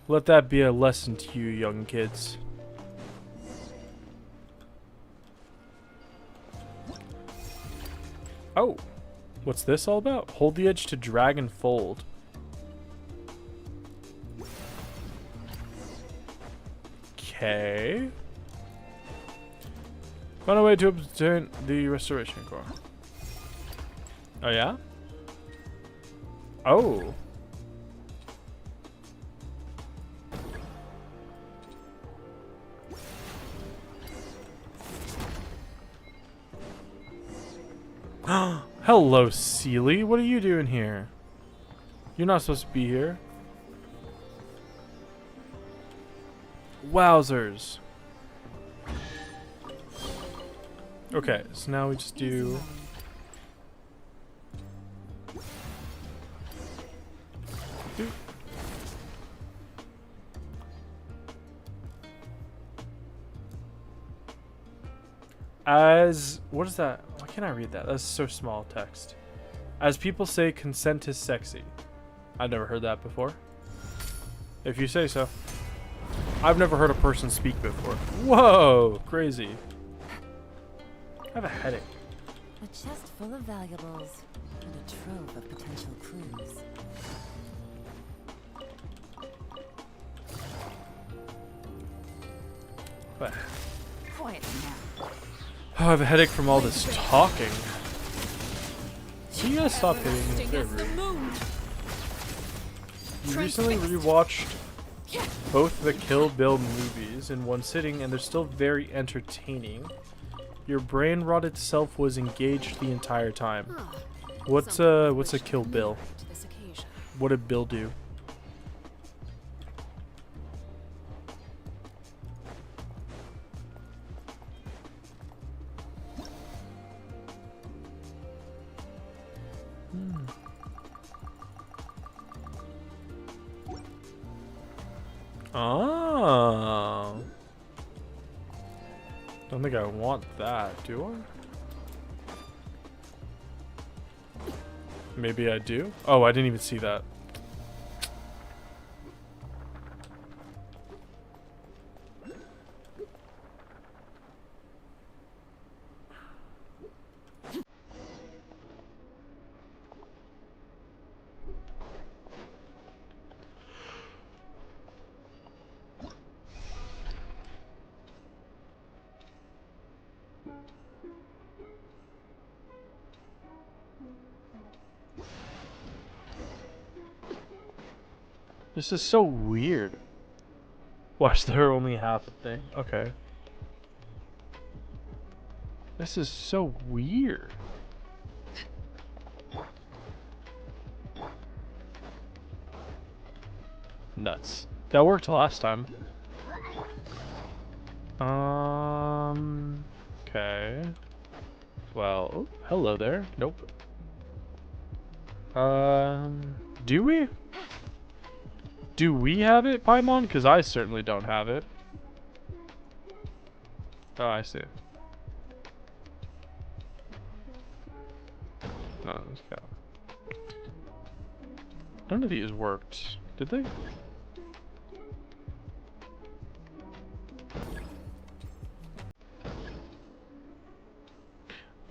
S1: Let that be a lesson to you, young kids. Oh. What's this all about? Hold the edge to drag and fold. Okay. Find a way to obtain the restoration core. Oh yeah? Oh. Hello, Seely. What are you doing here? You're not supposed to be here. Wowzers. Okay, so now we just do... As... What is that? Why can't I read that? That's so small text. As people say, consent is sexy. I've never heard that before. If you say so. I've never heard a person speak before. Whoa! Crazy. I have a headache.
S2: A chest full of valuables and a trove of potential clues.
S1: But
S2: Quiet now.
S1: oh, I have a headache from all this talking. So you guys stop hitting me. They're rude. You recently rewatched both the Kill Bill movies in one sitting, and they're still very entertaining. Your brain-rotted self was engaged the entire time. What's a Kill Bill? What did Bill do? Oh. Don't think I want that, do I? Maybe I do? Oh, I didn't even see that. This is so weird. Watch, there only half a thing. Okay. This is so weird. Nuts. That worked last time. Okay. Well, oh, hello there. Nope. Do we? Do we have it, Paimon? Because I certainly don't have it. Oh, I see. No, okay. None of these worked. Did they?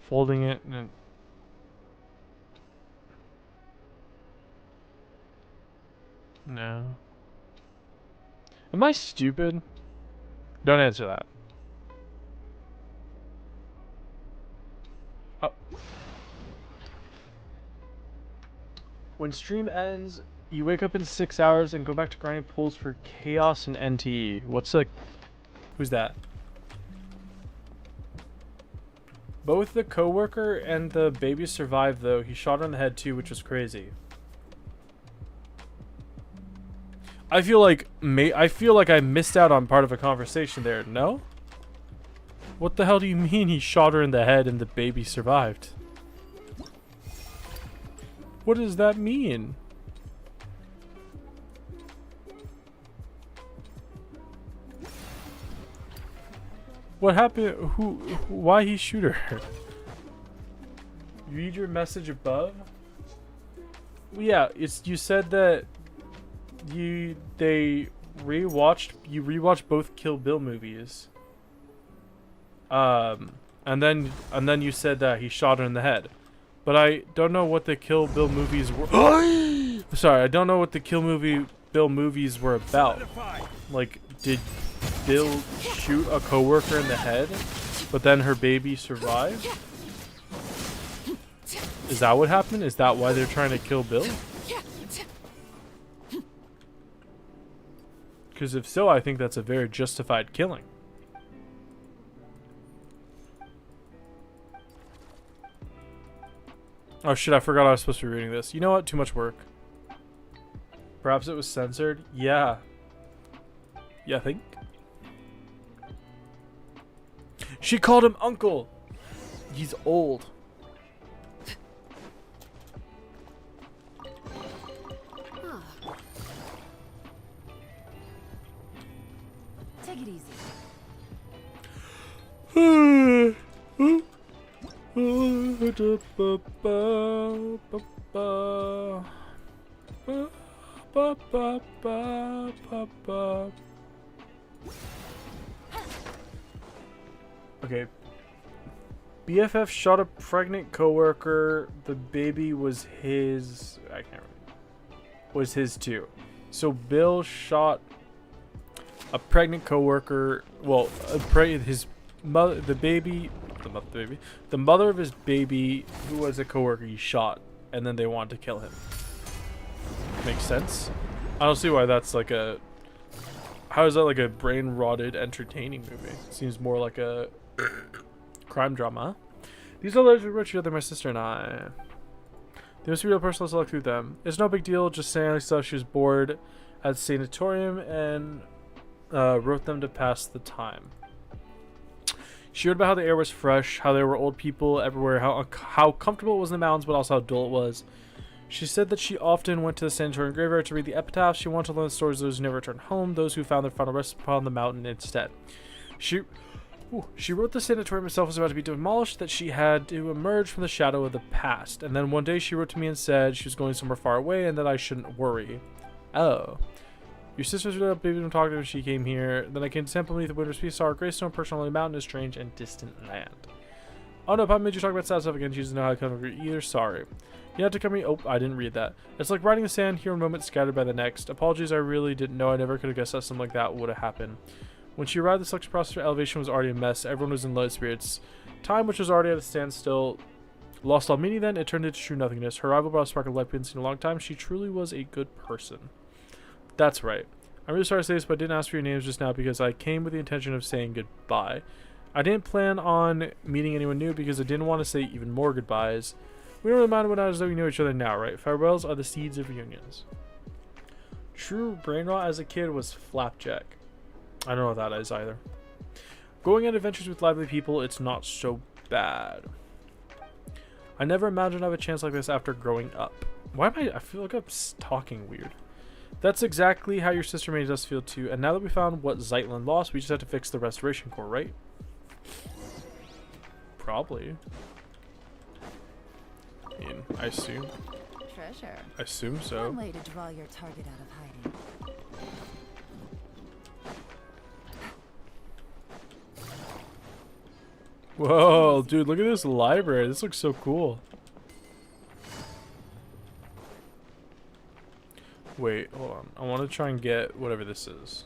S1: Folding it and... No. Am I stupid? Don't answer that. Oh. When stream ends, you wake up in 6 hours and go back to grinding pulls for chaos and NTE. What's the... Who's that? Both the coworker and the baby survived, though. He shot her in the head too, which was crazy. I feel like I missed out on part of a conversation there. No? What the hell do you mean he shot her in the head and the baby survived? What does that mean? What happened? Why he shoot her? Read your message above? Yeah, you said that you rewatched both Kill Bill movies. And then you said that he shot her in the head. But I don't know what the Kill Bill movies were. Sorry, I don't know what the Bill movies were about. Like, did Bill shoot a coworker in the head, but then her baby survived? Is that what happened? Is that why they're trying to kill Bill? Because if so, I think that's a very justified killing. Oh shit, I forgot I was supposed to be reading this. You know what? Too much work. Perhaps it was censored? Yeah. Yeah, I think. She called him uncle! He's old.
S2: Take it easy.
S1: Okay. BFF shot a pregnant coworker. The baby was his. I can't remember. Was his too. So Bill shot a pregnant coworker. Well, his mother, the mother of his baby, who was a coworker, he shot, and then they wanted to kill him. Makes sense. I don't see why that's like a. How is that like a brain rotted entertaining movie? Seems more like a crime drama. These are letters we wrote together, my sister and I. They must be real personal, so I'll look through them. It's no big deal, just saying stuff. She was bored at the sanatorium and wrote them to pass the time. She wrote about how the air was fresh, how there were old people everywhere, how comfortable it was in the mountains, but also how dull it was. She said that she often went to the sanatorium graveyard to read the epitaphs. She wanted to learn the stories of those who never returned home, those who found their final rest upon the mountain instead. She wrote the sanatorium itself was about to be demolished, that she had to emerge from the shadow of the past. And then one day she wrote to me and said she was going somewhere far away and that I shouldn't worry. Oh. Your sister's really up, baby, don't talk to her when she came here. Then I came to temple beneath the winter's peace, saw her greystone perched on a mountain, a strange and distant land. Oh no, Papa made you talk about sad stuff again. She doesn't know how to come over either. Sorry. You had to come me. Oh, I didn't read that. It's like riding the sand, here one moment, scattered by the next. Apologies, I really didn't know. I never could have guessed that something like that would have happened. When she arrived, the selection process for elevation was already a mess. Everyone was in low spirits. Time, which was already at a standstill, lost all meaning then. It turned into true nothingness. Her arrival brought a spark of life we hadn't seen in a long time. She truly was a good person. That's right. I'm really sorry to say this, but I didn't ask for your names just now because I came with the intention of saying goodbye. I didn't plan on meeting anyone new because I didn't want to say even more goodbyes. We don't really mind when as though we know each other now, right? Farewells are the seeds of reunions. True brain rot as a kid was flapjack. I don't know what that is either. Going on adventures with lively people, it's not so bad. I never imagined I have a chance like this after growing up. Why am I feel like I'm talking weird. That's exactly how your sister made us feel too. And now that we found what Zeitland lost, we just have to fix the restoration core, right? Probably. I mean, I assume.
S2: Treasure.
S1: I assume so.
S2: One way to draw your target out of hiding.
S1: Whoa, dude, look at this library. This looks so cool. Wait, hold on. I want to try and get whatever this is.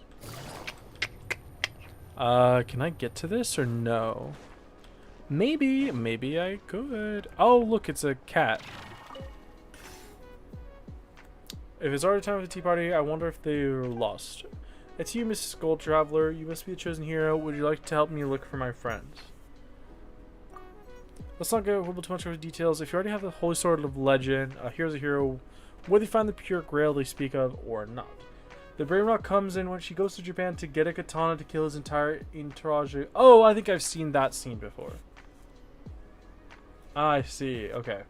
S1: Can I get to this or no? Maybe I could. Oh, look, it's a cat. If it's already time for the tea party, I wonder if they're lost. It's you, Mrs. Gold Traveler. You must be the chosen hero. Would you like to help me look for my friends? Let's not go too much over details. If you already have the Holy Sword of Legend, a hero's a hero, whether you find the pure grail they speak of or not. The Brain Rock comes in when she goes to Japan to get a katana to kill his entire entourage. Oh, I think I've seen that scene before. I see. Okay.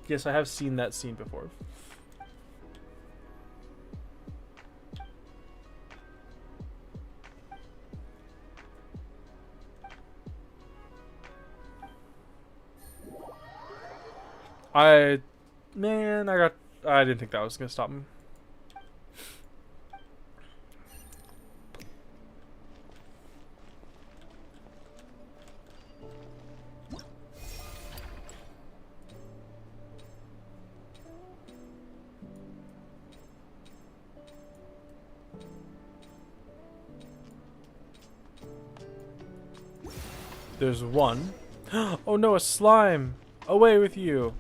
S1: Yes, I have seen that scene before. I didn't think that was gonna stop him. There's one. Oh no, a slime! Away with you!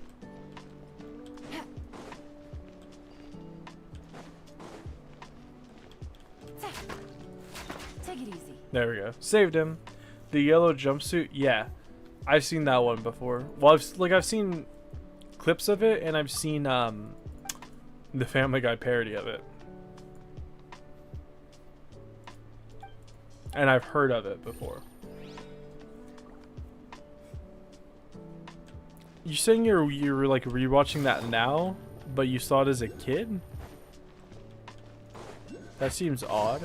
S2: Take it easy.
S1: There we go. Saved him. The yellow jumpsuit. Yeah, I've seen that one before. Well, I've seen clips of it, and I've seen the Family Guy parody of it, and I've heard of it before. You saying you're like rewatching that now, but you saw it as a kid? That seems odd.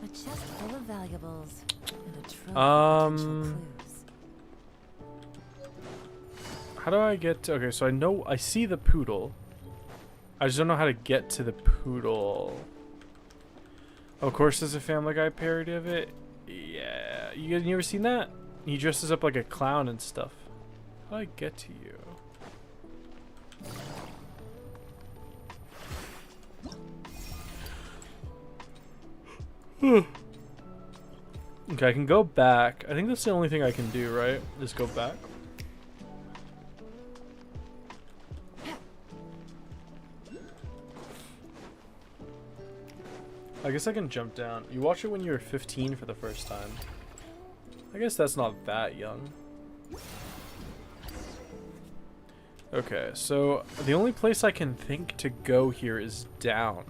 S2: A chest full of valuables and a trove of potential clues.
S1: How do I get to, okay, so I see the poodle. I just don't know how to get to the poodle. Of course there's a Family Guy parody of it. Yeah. You ever seen that? He dresses up like a clown and stuff. How do I get to you? Okay, I can go back. I think that's the only thing I can do, right? Just go back. I guess I can jump down. You watch it when you were 15 for the first time. I guess that's not that young. Okay, so the only place I can think to go here is down.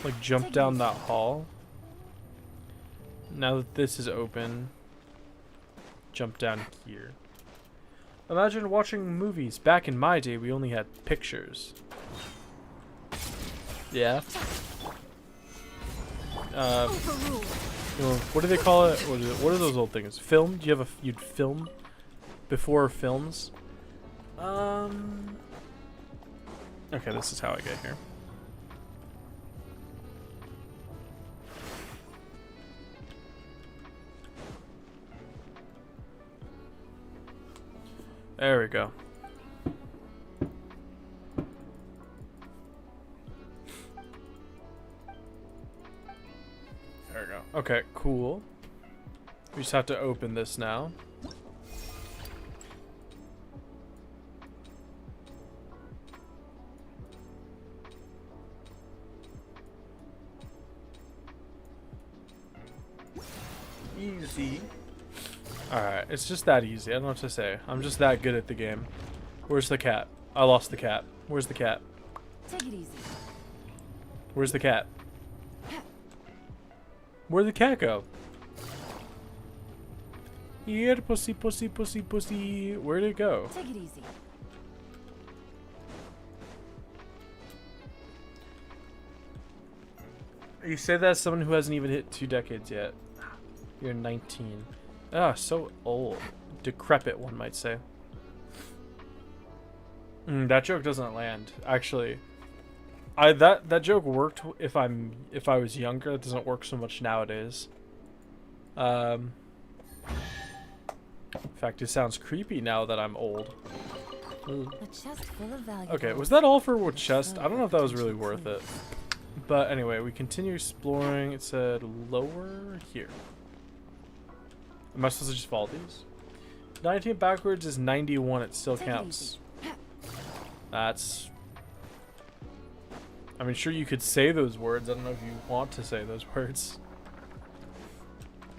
S1: Like jump down that hall. Now that this is open, jump down here. Imagine watching movies. Back in my day, we only had pictures. Yeah. You know, what do they call it? What are those old things? Film? Do you have you'd film before films? Okay, this is how I get here. There we go. There we go. Okay, cool. We just have to open this now. Easy. Alright, it's just that easy. I don't know what to say. I'm just that good at the game. Where's the cat? I lost the cat. Where's the cat?
S2: Take it easy.
S1: Where's the cat? Where'd the cat go? Here, pussy, pussy, pussy, pussy. Where'd it go?
S2: Take it easy.
S1: You say that as someone who hasn't even hit 2 decades yet. You're 19. Ah, so old. Decrepit, one might say. That joke doesn't land. Actually, that joke worked if I was younger. It doesn't work so much nowadays. In fact, it sounds creepy now that I'm old. Ooh.
S2: A chest full of valuables.
S1: Okay, was that all for chest? I don't know if that was really worth it. But anyway, we continue exploring. It said lower here. Am I supposed to just follow these? 19 backwards is 91. It still counts. That's... I mean, sure, you could say those words. I don't know if you want to say those words.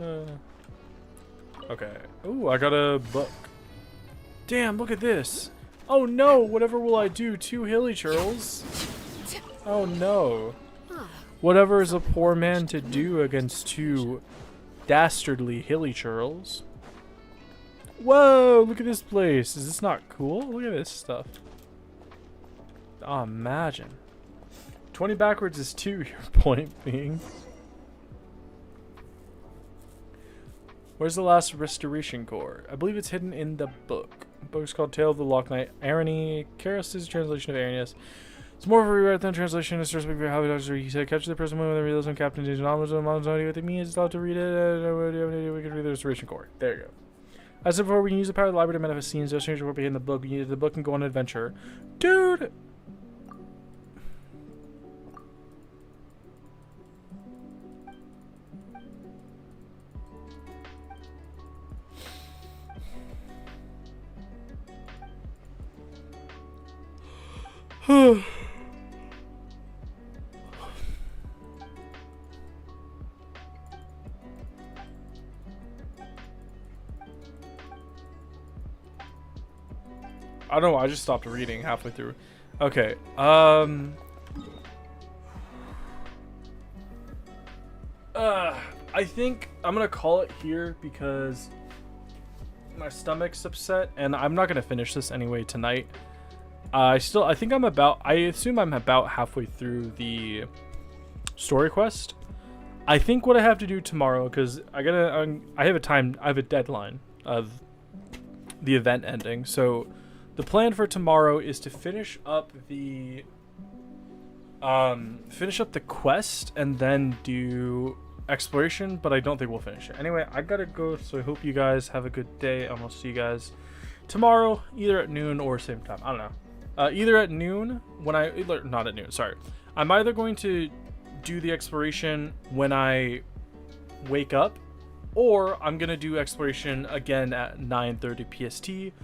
S1: Okay. Ooh, I got a book. Damn, look at this. Oh no, whatever will I do? 2 hilly churls? Oh no. Whatever is a poor man to do against 2 dastardly hilly churls? Whoa, look at this place. Is this not cool? Look at this stuff. Oh, imagine. 20 backwards is 2, your point being. Where's the last restoration core? I believe it's hidden in the book. The book's called Tale of the Loch Knight. Arany. Karis' translation of Aranius. It's more of a rewrite than translation. It's respect for how he said, capture the person when the realism captain is knowledge of what it means. It's allowed to read it. We can read the restoration core. There you go. As said before, we can use the power of the library to manifest scenes. Those changes will be in the book. We need the book and go on an adventure. Dude! I don't know, I just stopped reading halfway through. Okay, I think I'm gonna call it here because my stomach's upset and I'm not gonna finish this anyway tonight. I assume I'm about halfway through the story quest. I think what I have to do tomorrow, because I have a deadline of the event ending, so the plan for tomorrow is to finish up the quest and then do exploration, but I don't think we'll finish it. Anyway, I gotta go, so I hope you guys have a good day, and we'll see you guys tomorrow, either at noon or same time. I don't know. Either at noon, not at noon, sorry. I'm either going to do the exploration when I wake up, or I'm gonna do exploration again at 9:30 PST.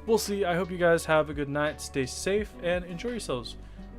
S1: We'll see. I hope you guys have a good night, stay safe, and enjoy yourselves.